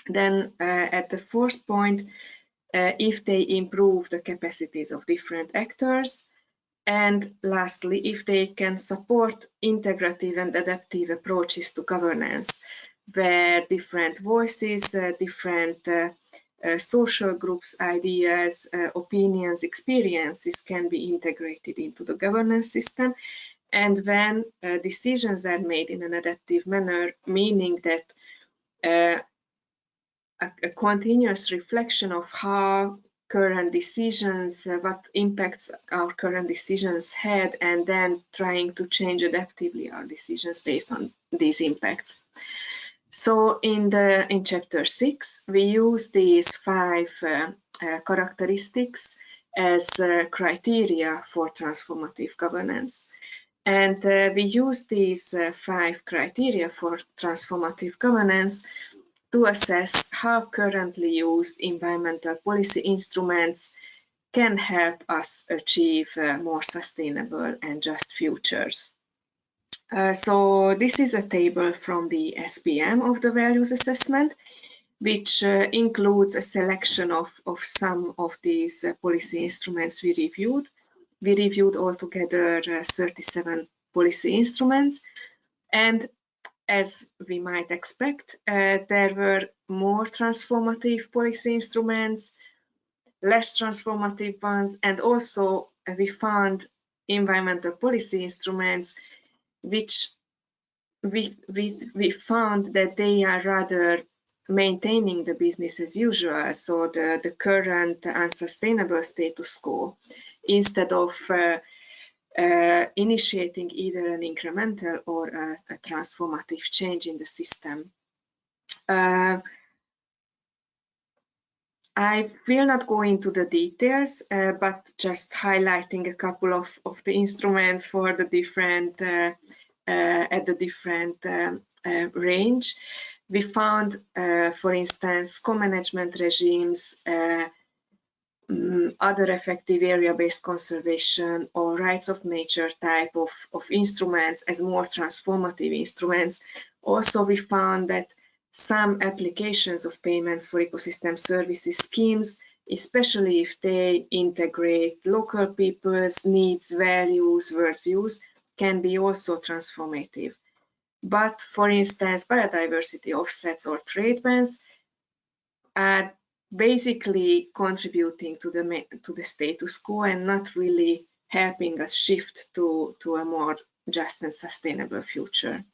Then at the fourth point, if they improve the capacities of different actors, and lastly, if they can support integrative and adaptive approaches to governance, where different voices, different social groups, ideas, opinions, experiences can be integrated into the governance system, and when decisions are made in an adaptive manner, meaning that a continuous reflection of how current decisions, what impacts our current decisions had, and then trying to change adaptively our decisions based on these impacts. So in chapter 6, we use these 5 characteristics as criteria for transformative governance. And we use these 5 criteria for transformative governance to assess how currently used environmental policy instruments can help us achieve more sustainable and just futures. So this is a table from the SPM of the values assessment, which includes a selection of some of these policy instruments we reviewed. We reviewed altogether 37 policy instruments, and as we might expect, there were more transformative policy instruments, less transformative ones, and also we found environmental policy instruments which we found that they are rather maintaining the business as usual, so the current unsustainable status quo, instead of initiating either an incremental or a transformative change in the system. I will not go into the details, but just highlighting a couple of the instruments for the different at the different range. We found, for instance, co-management regimes, other effective area-based conservation or rights of nature type of instruments as more transformative instruments. Also, we found that some applications of payments for ecosystem services schemes, especially if they integrate local people's needs, values, worldviews, can be also transformative. But for instance, biodiversity offsets or trade bans are basically contributing to the status quo and not really helping us shift to a more just and sustainable future.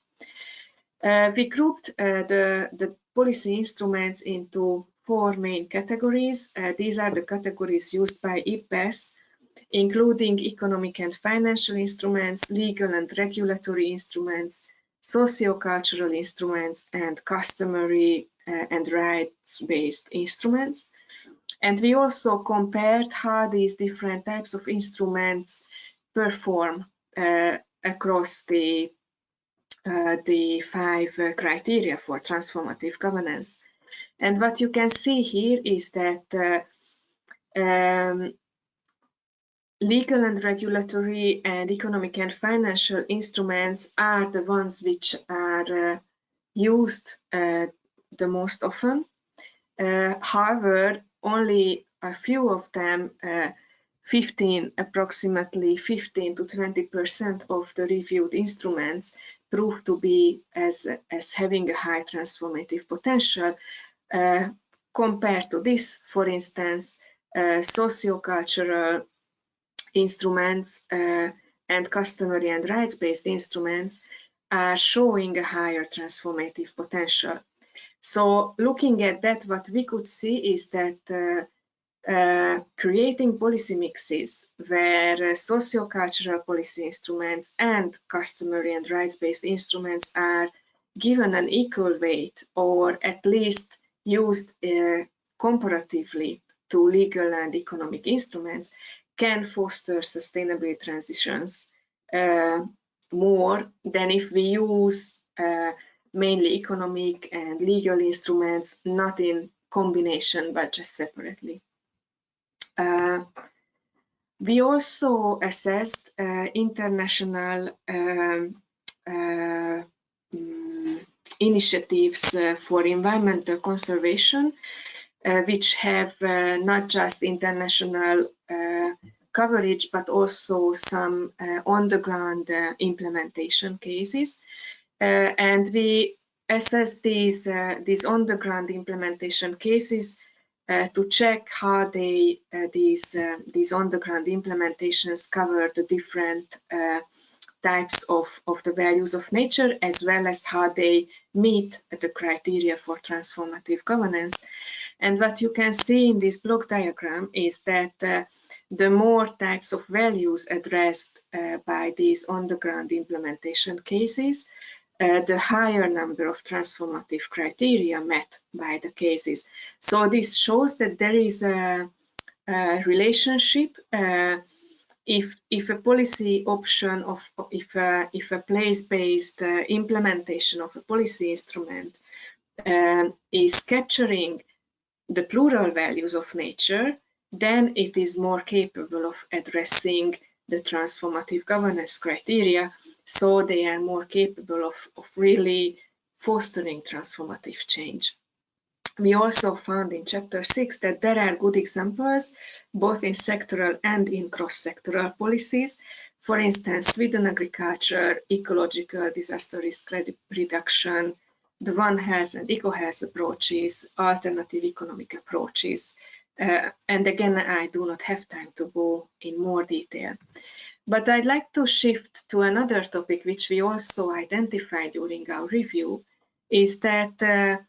We grouped the policy instruments into 4 main categories. These are the categories used by IPBES, including economic and financial instruments, legal and regulatory instruments, socio-cultural instruments, and customary and rights-based instruments. And we also compared how these different types of instruments perform across the 5 criteria for transformative governance. And what you can see here is that legal and regulatory and economic and financial instruments are the ones which are used the most often. However, only a few of them, approximately 15 to 20% of the reviewed instruments proved to be as having a high transformative potential. Compared to this, for instance, socio-cultural instruments and customary and rights-based instruments are showing a higher transformative potential. So looking at that, what we could see is that creating policy mixes where sociocultural policy instruments and customary and rights-based instruments are given an equal weight, or at least used comparatively to legal and economic instruments, can foster sustainable transitions more than if we use mainly economic and legal instruments, not in combination but just separately. We also assessed international initiatives for environmental conservation, which have not just international coverage, but also some on-the-ground implementation cases. And we assessed these on-the-ground implementation cases to check how these on-the-ground implementations cover the different types of the values of nature, as well as how they meet the criteria for transformative governance. And what you can see in this block diagram is that the more types of values addressed by these on-the-ground implementation cases, the higher number of transformative criteria met by the cases. So this shows that there is a relationship. If a policy option if a place-based implementation of a policy instrument is capturing the plural values of nature, then it is more capable of addressing the transformative governance criteria, so they are more capable of really fostering transformative change. We also found in Chapter 6 that there are good examples, both in sectoral and in cross-sectoral policies. For instance, within agriculture, ecological disaster risk reduction, the One Health and eco-health approaches, alternative economic approaches. And again, I do not have time to go in more detail. But I'd like to shift to another topic which we also identified during our review, is that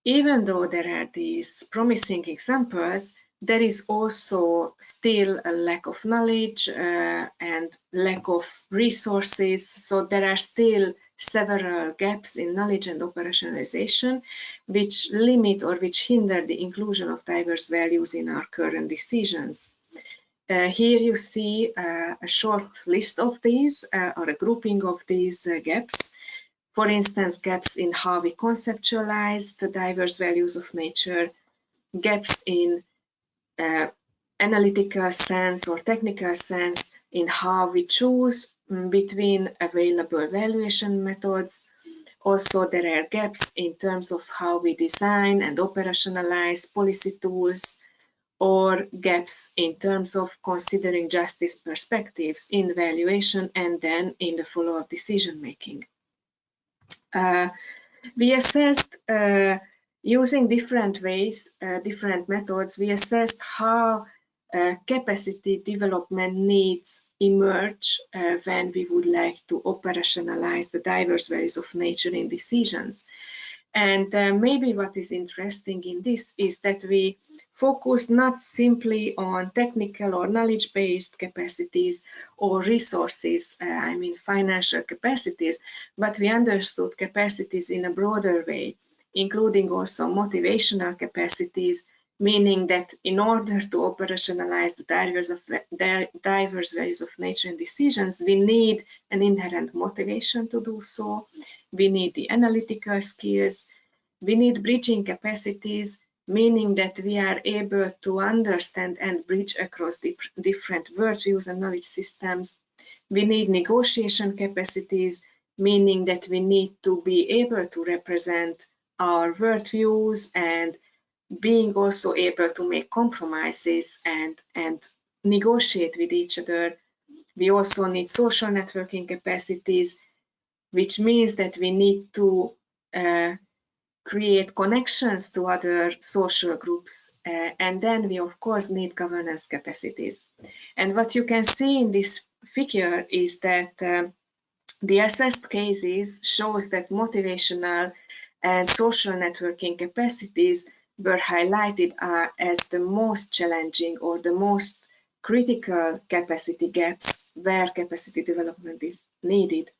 even though there are these promising examples, there is also still a lack of knowledge and lack of resources. So there are still several gaps in knowledge and operationalization, which limit or which hinder the inclusion of diverse values in our current decisions. Here you see a short list of these, or a grouping of these gaps. For instance, gaps in how we conceptualize the diverse values of nature, gaps in analytical sense or technical sense in how we choose between available valuation methods. Also, there are gaps in terms of how we design and operationalize policy tools, or gaps in terms of considering justice perspectives in valuation and then in the follow-up decision making. We assessed, using different ways, different methods, we assessed how capacity development needs emerge when we would like to operationalize the diverse values of nature in decisions. And maybe what is interesting in this is that we focus not simply on technical or knowledge-based capacities or resources, I mean financial capacities, but we understood capacities in a broader way, including also motivational capacities, meaning that in order to operationalize the diverse values of nature in decisions, we need an inherent motivation to do so. We need the analytical skills. We need bridging capacities, meaning that we are able to understand and bridge across different worldviews and knowledge systems. We need negotiation capacities, meaning that we need to be able to represent our worldviews and being also able to make compromises and negotiate with each other. We also need social networking capacities, which means that we need to create connections to other social groups. And then we, of course, need governance capacities. And what you can see in this figure is that the assessed cases shows that motivational and social networking capacities were highlighted as the most challenging or the most critical capacity gaps where capacity development is needed.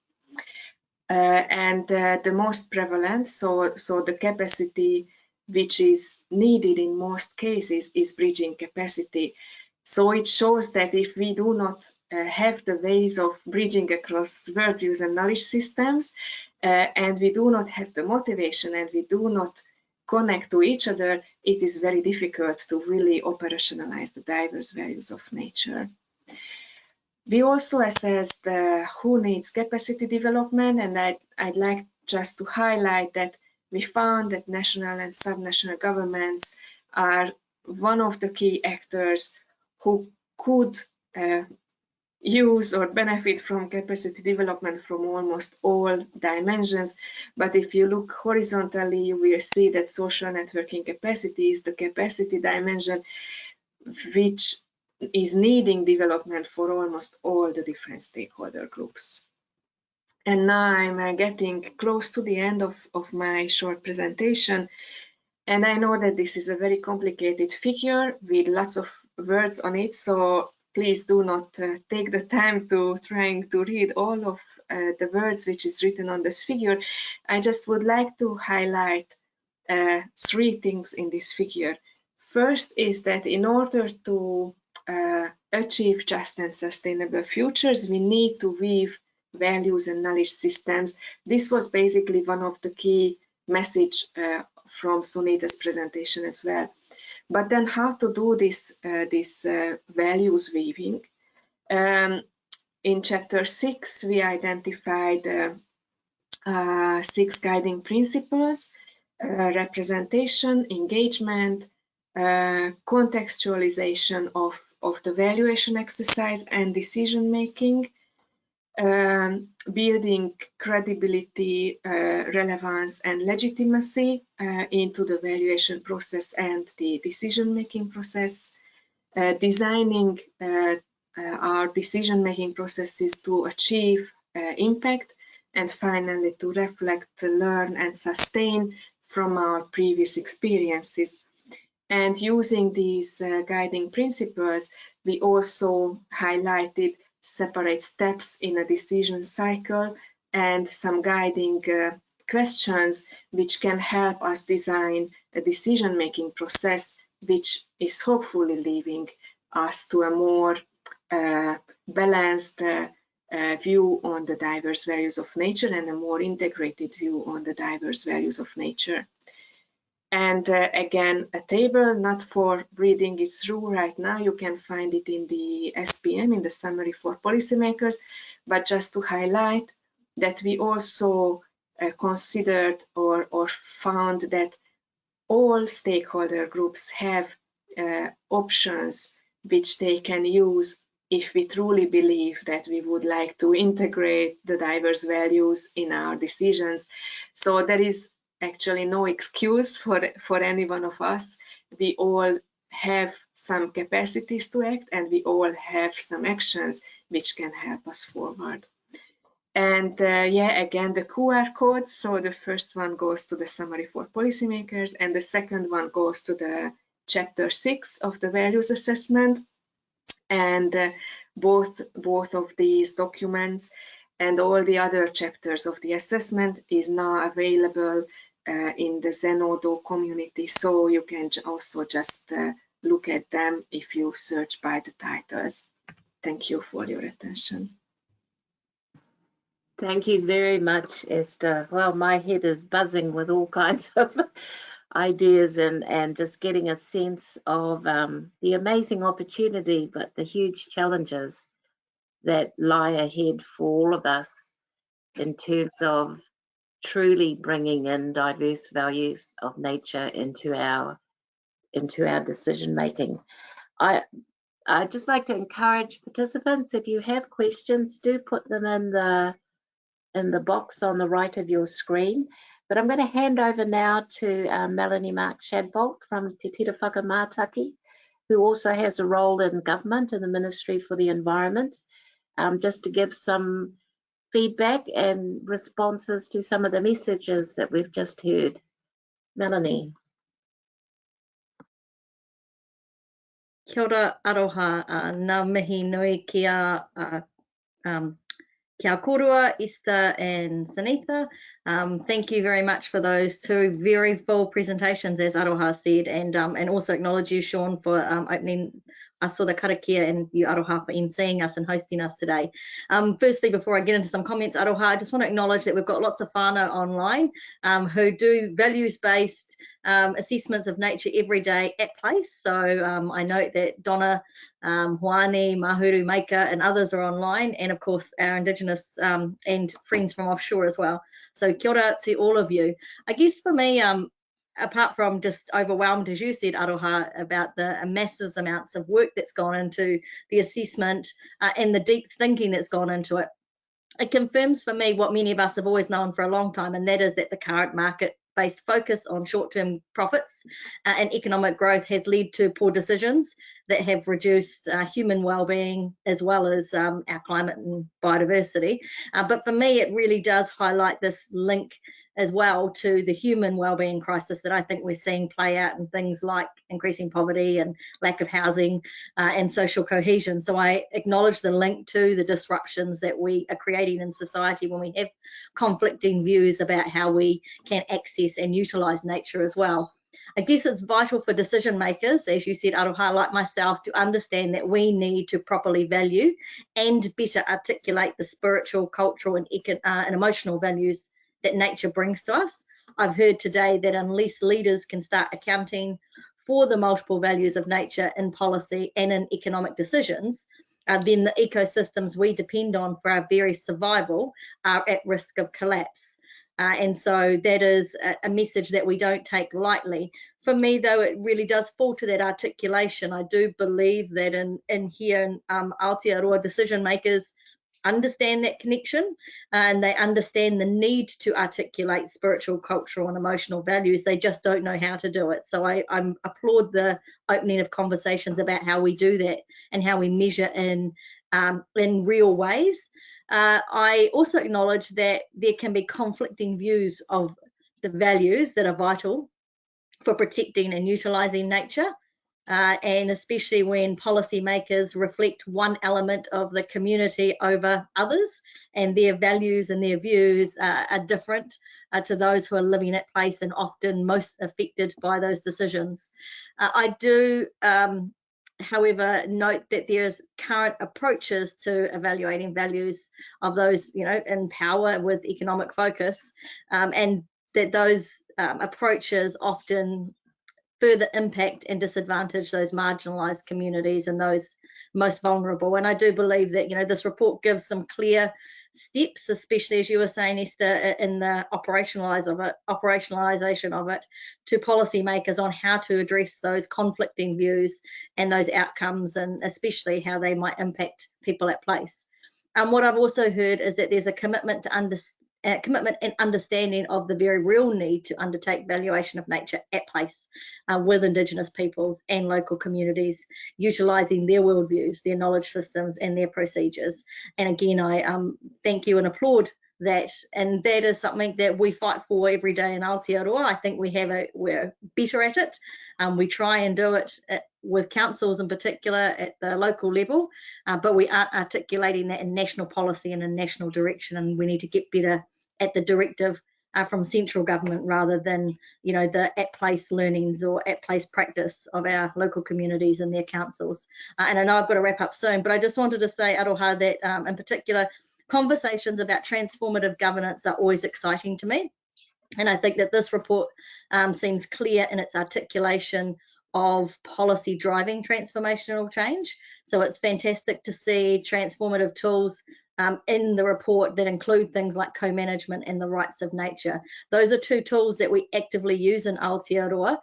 And the most prevalent, so the capacity which is needed in most cases is bridging capacity. So it shows that if we do not have the ways of bridging across worldviews and knowledge systems, and we do not have the motivation and we do not connect to each other, it is very difficult to really operationalize the diverse values of nature. We also assessed who needs capacity development, and I'd like just to highlight that we found that national and subnational governments are one of the key actors who could use or benefit from capacity development from almost all dimensions. But if you look horizontally, you will see that social networking capacity is the capacity dimension which is needing development for almost all the different stakeholder groups. And now I'm getting close to the end of my short presentation. And I know that this is a very complicated figure with lots of words on it, so please do not take the time to trying to read all of the words which is written on this figure. I just would like to highlight 3 things in this figure. First is that in order to achieve just and sustainable futures, we need to weave values and knowledge systems. This was basically one of the key message from Suneetha's presentation as well. But then how to do this, values weaving? In chapter 6, we identified 6 guiding principles: representation, engagement, contextualization of the valuation exercise and decision making, building credibility, relevance and legitimacy into the valuation process and the decision making process, designing our decision making processes to achieve impact, and finally to reflect, learn and sustain from our previous experiences. And using these guiding principles, we also highlighted separate steps in a decision cycle and some guiding questions which can help us design a decision-making process which is hopefully leading us to a more balanced view on the diverse values of nature and a more integrated view on the diverse values of nature. And again, a table, not for reading it through right now, you can find it in the SPM, in the summary for policymakers, but just to highlight that we also considered or found that all stakeholder groups have options which they can use if we truly believe that we would like to integrate the diverse values in our decisions. So there is actually no excuse for any one of us. We all have some capacities to act, and we all have some actions which can help us forward. And yeah, again, the QR codes. So the first one goes to the summary for policymakers, and the second one goes to the chapter 6 of the values assessment. And both of these documents and all the other chapters of the assessment is now available in the Zenodo community, so you can also just look at them if you search by the titles. Thank you for your attention. Thank you very much, Eszter. Well, my head is buzzing with all kinds of ideas and just getting a sense of the amazing opportunity, but the huge challenges that lie ahead for all of us in terms of truly bringing in diverse values of nature into our decision making. I'd just like to encourage participants, if you have questions, do put them in the box on the right of your screen. But I'm going to hand over now to Melanie Mark Shadbolt from Te Tira Whakamātaki, who also has a role in government in the Ministry for the Environment, just to give some feedback and responses to some of the messages that we've just heard. Melanie. Kia ora, Aroha, ngā mihi nui kia Kia korua, Eszter and Suneetha. Thank you very much for those two very full presentations, as Aroha said, and also acknowledge you, Sean, for opening us for the karakia, and you, Aroha, for emceeing us and hosting us today. Firstly, before I get into some comments, Aroha, I just want to acknowledge that we've got lots of whānau online who do values-based assessments of nature every day at place. So I note that Donna, Hoani, Mahuru Maker, and others are online, and of course our Indigenous and friends from offshore as well. So kia ora to all of you. I guess for me, apart from just overwhelmed, as you said, Aroha, about the massive amounts of work that's gone into the assessment and the deep thinking that's gone into it, it confirms for me what many of us have always known for a long time, and that is that the current market-based focus on short-term profits and economic growth has led to poor decisions that have reduced human well-being as well as our climate and biodiversity. But for me, it really does highlight this link as well to the human well-being crisis that I think we're seeing play out in things like increasing poverty and lack of housing and social cohesion. So I acknowledge the link to the disruptions that we are creating in society when we have conflicting views about how we can access and utilise nature as well. I guess it's vital for decision makers, as you said, Aroha, like myself, to understand that we need to properly value and better articulate the spiritual, cultural and emotional values that nature brings to us. I've heard today that unless leaders can start accounting for the multiple values of nature in policy and in economic decisions, then the ecosystems we depend on for our very survival are at risk of collapse. And so that is a message that we don't take lightly. For me, though, it really does fall to that articulation. I do believe that in here in Aotearoa, decision makers understand that connection, and they understand the need to articulate spiritual, cultural and emotional values. They just don't know how to do it. So I applaud the opening of conversations about how we do that and how we measure in real ways. I also acknowledge that there can be conflicting views of the values that are vital for protecting and utilising nature, and especially when policymakers reflect one element of the community over others, and their values and their views are different to those who are living at place and often most affected by those decisions. I do however, note that there's current approaches to evaluating values of those, in power with economic focus, and that those approaches often further impact and disadvantage those marginalised communities and those most vulnerable. And I do believe that, this report gives some clear steps, especially as you were saying, Eszter, in the operationalisation of it to policymakers on how to address those conflicting views and those outcomes, and especially how they might impact people at place. What I've also heard is that there's a commitment to commitment and understanding of the very real need to undertake valuation of nature at place with Indigenous peoples and local communities, utilising their worldviews, their knowledge systems and their procedures. And again, I thank you and applaud that, and that is something that we fight for every day in Aotearoa. I think we're better at it. We try and do it with councils in particular at the local level, but we aren't articulating that in national policy and in national direction, and we need to get better at the directive from central government rather than the at-place learnings or at-place practice of our local communities and their councils. And I know I've got to wrap up soon, but I just wanted to say, Aroha, that in particular, conversations about transformative governance are always exciting to me. And I think that this report seems clear in its articulation of policy driving transformational change. So it's fantastic to see transformative tools in the report that include things like co-management and the rights of nature. Those are two tools that we actively use in Aotearoa,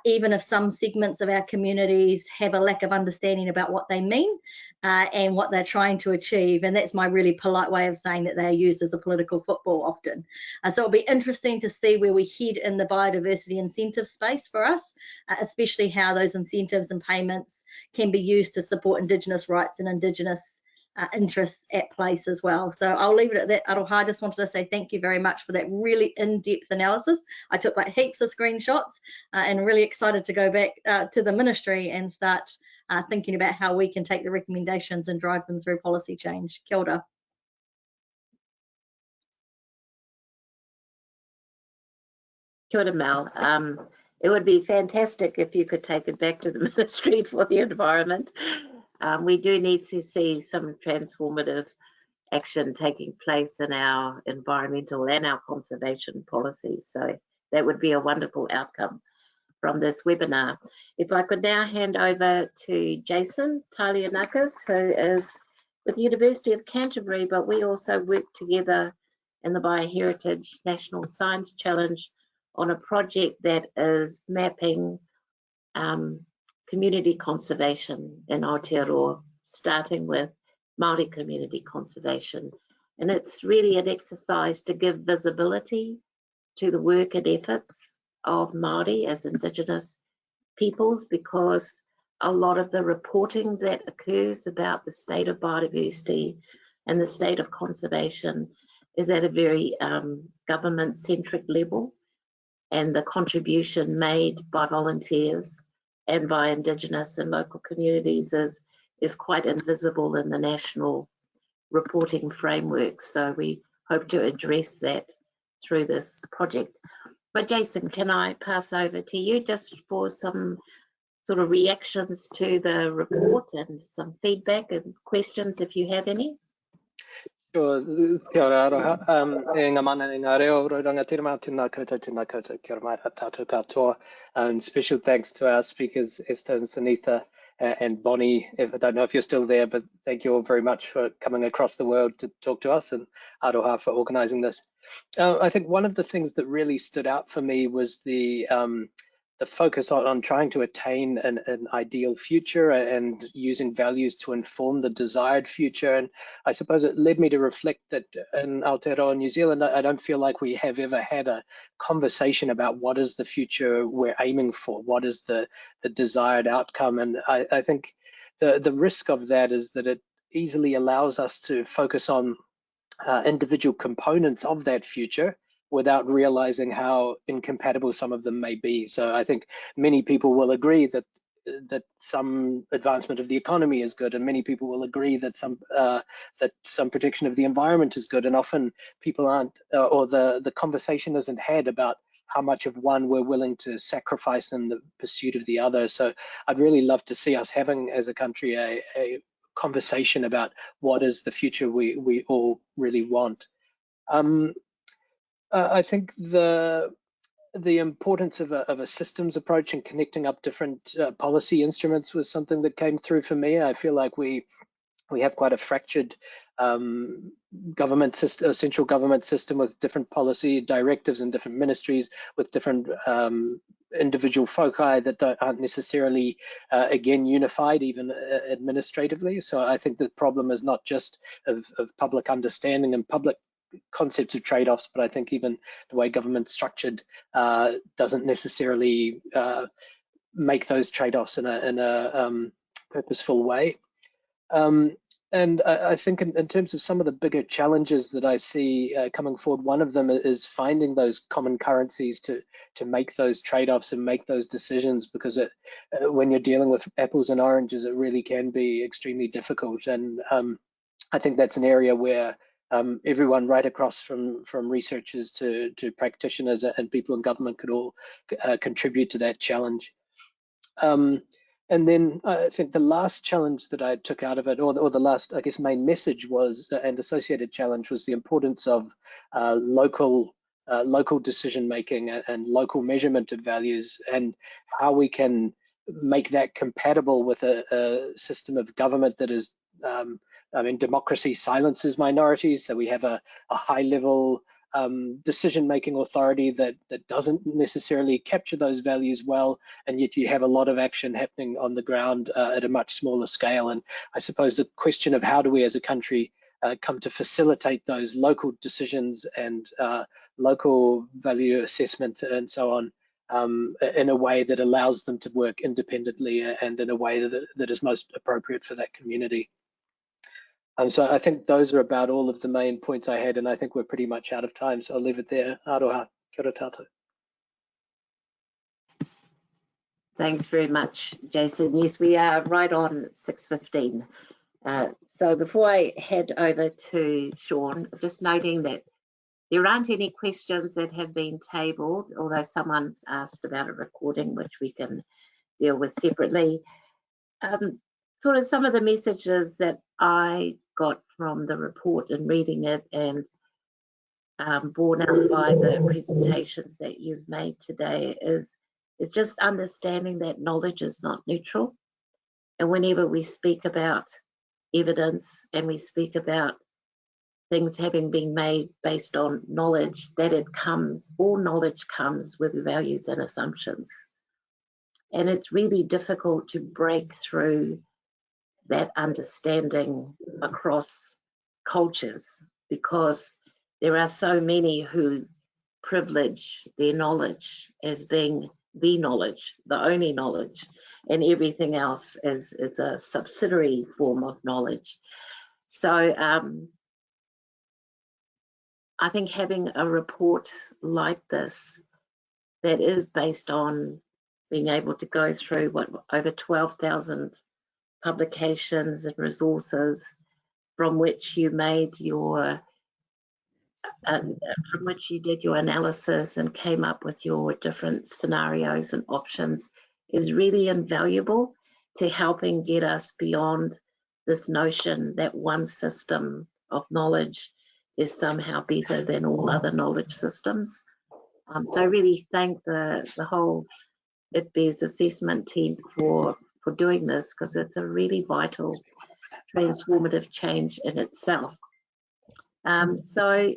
even if some segments of our communities have a lack of understanding about what they mean and what they're trying to achieve. And that's my really polite way of saying that they are used as a political football often. So it'll be interesting to see where we head in the biodiversity incentive space for us, especially how those incentives and payments can be used to support Indigenous rights and Indigenous interests at place as well. So I'll leave it at that. Aroha, I just wanted to say thank you very much for that really in-depth analysis. I took like heaps of screenshots and really excited to go back to the ministry and start thinking about how we can take the recommendations and drive them through policy change. Kia ora. Kia ora, Mel. It would be fantastic if you could take it back to the Ministry for the Environment. We do need to see some transformative action taking place in our environmental and our conservation policies. So that would be a wonderful outcome from this webinar. If I could now hand over to Jason Talianakis, who is with the University of Canterbury, but we also work together in the BioHeritage National Science Challenge on a project that is mapping community conservation in Aotearoa, starting with Māori community conservation. And it's really an exercise to give visibility to the work and efforts of Māori as Indigenous peoples, because a lot of the reporting that occurs about the state of biodiversity and the state of conservation is at a very government-centric level, and the contribution made by volunteers and by Indigenous and local communities is quite invisible in the national reporting framework. So we hope to address that through this project. But Jason, can I pass over to you just for some sort of reactions to the report and some feedback and questions if you have any? Sure, kia ora Aroha. E ngā mana i ngā reo rangatira tēnā koutou, kia ora mai tātou katoa. Special thanks to our speakers, Eszter and Suneetha and Bonnie. I don't know if you're still there, but thank you all very much for coming across the world to talk to us, and Aroha for organising this. I think one of the things that really stood out for me was the focus on trying to attain an ideal future and using values to inform the desired future. And I suppose it led me to reflect that in Aotearoa, New Zealand, I don't feel like we have ever had a conversation about what is the future we're aiming for, what is the desired outcome. And I think the risk of that is that it easily allows us to focus on individual components of that future without realizing how incompatible some of them may be. So I think many people will agree that some advancement of the economy is good, and many people will agree that some protection of the environment is good. And often people aren't, or the conversation isn't had about how much of one we're willing to sacrifice in the pursuit of the other. So I'd really love to see us having, as a country, a conversation about what is the future we all really want. I think the importance of a systems approach and connecting up different policy instruments was something that came through for me. I feel like we have quite a fractured government system, central government system, with different policy directives and different ministries with different individual foci that aren't necessarily, again, unified even administratively. So I think the problem is not just of public understanding and public concepts of trade-offs, but I think even the way government's structured doesn't necessarily make those trade-offs in a purposeful way. And I think in terms of some of the bigger challenges that I see coming forward, one of them is finding those common currencies to make those trade-offs and make those decisions, because when you're dealing with apples and oranges, it really can be extremely difficult. And I think that's an area where everyone right across from researchers to practitioners and people in government could all contribute to that challenge. And then I think the last challenge that I took out of it, or the last, I guess, main message was, and associated challenge, was the importance of local decision making and local measurement of values, and how we can make that compatible with a system of government that is, I mean, democracy silences minorities, so we have a high level decision-making authority that doesn't necessarily capture those values well, and yet you have a lot of action happening on the ground at a much smaller scale. And I suppose the question of how do we as a country come to facilitate those local decisions and local value assessment and so on in a way that allows them to work independently and in a way that is most appropriate for that community. So I think those are about all of the main points I had, and I think we're pretty much out of time, so I'll leave it there. Aroha, kia ora tātou. Thanks very much, Jason. Yes, we are right on 6:15. So before I head over to Sean, just noting that there aren't any questions that have been tabled, although someone's asked about a recording, which we can deal with separately. Sort of some of the messages that I got from the report and reading it, and borne out by the presentations that you've made today, is just understanding that knowledge is not neutral. And whenever we speak about evidence and we speak about things having been made based on knowledge, that all knowledge comes with values and assumptions. And it's really difficult to break through that understanding across cultures, because there are so many who privilege their knowledge as being the knowledge, the only knowledge, and everything else is a subsidiary form of knowledge. So I think having a report like this that is based on being able to go through over 12,000 publications and resources from which you made your from which you did your analysis and came up with your different scenarios and options is really invaluable to helping get us beyond this notion that one system of knowledge is somehow better than all other knowledge systems. So I really thank the whole IPBES assessment team for doing this, because it's a really vital transformative change in itself. So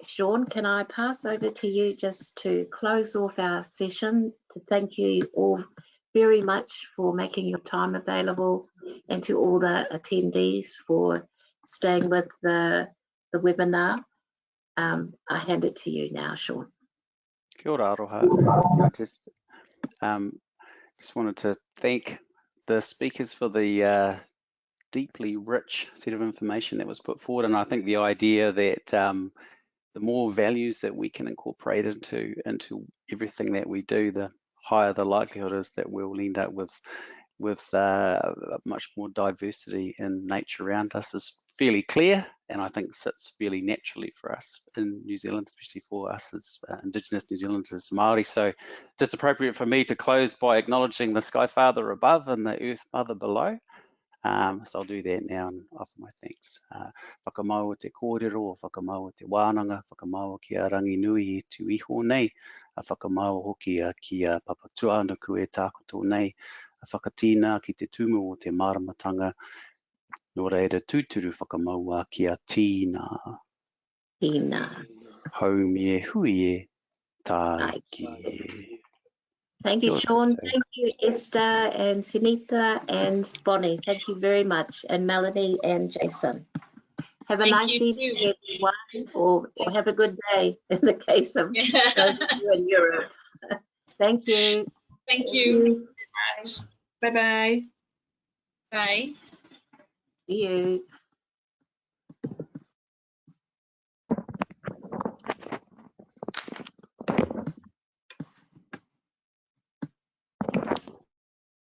Sean, can I pass over to you just to close off our session, to thank you all very much for making your time available, and to all the attendees for staying with the webinar. I hand it to you now, Sean. Kia ora, Aroha. I just wanted to thank the speakers for the deeply rich set of information that was put forward, and I think the idea that the more values that we can incorporate into everything that we do, the higher the likelihood is that we'll end up with much more diversity in nature around us is fairly clear, and I think sits fairly naturally for us in New Zealand, especially for us as Indigenous New Zealanders, as Māori. So just appropriate for me to close by acknowledging the Sky Father above and the Earth Mother below. So I'll do that now and offer my thanks. Whakamau te kōrero, whakamau te wānanga, whakamau ki a rangi nui e tu iho nei, a whakamau hoki ki a papatua nuku e tākoto nei, a whakatina ki te tumu o te maramatanga, no reira tūturu whakamaua ki a tīna. Tīna. Haumi e hui e tāiki. Thank you, Sean. Thank you, Eszter and Suneetha and Bonnie. Thank you very much. And Melanie and Jason. Have a nice evening, everyone, or have a good day in the case of those of you in Europe. Thank you. Thank you. Bye-bye. Bye. See you.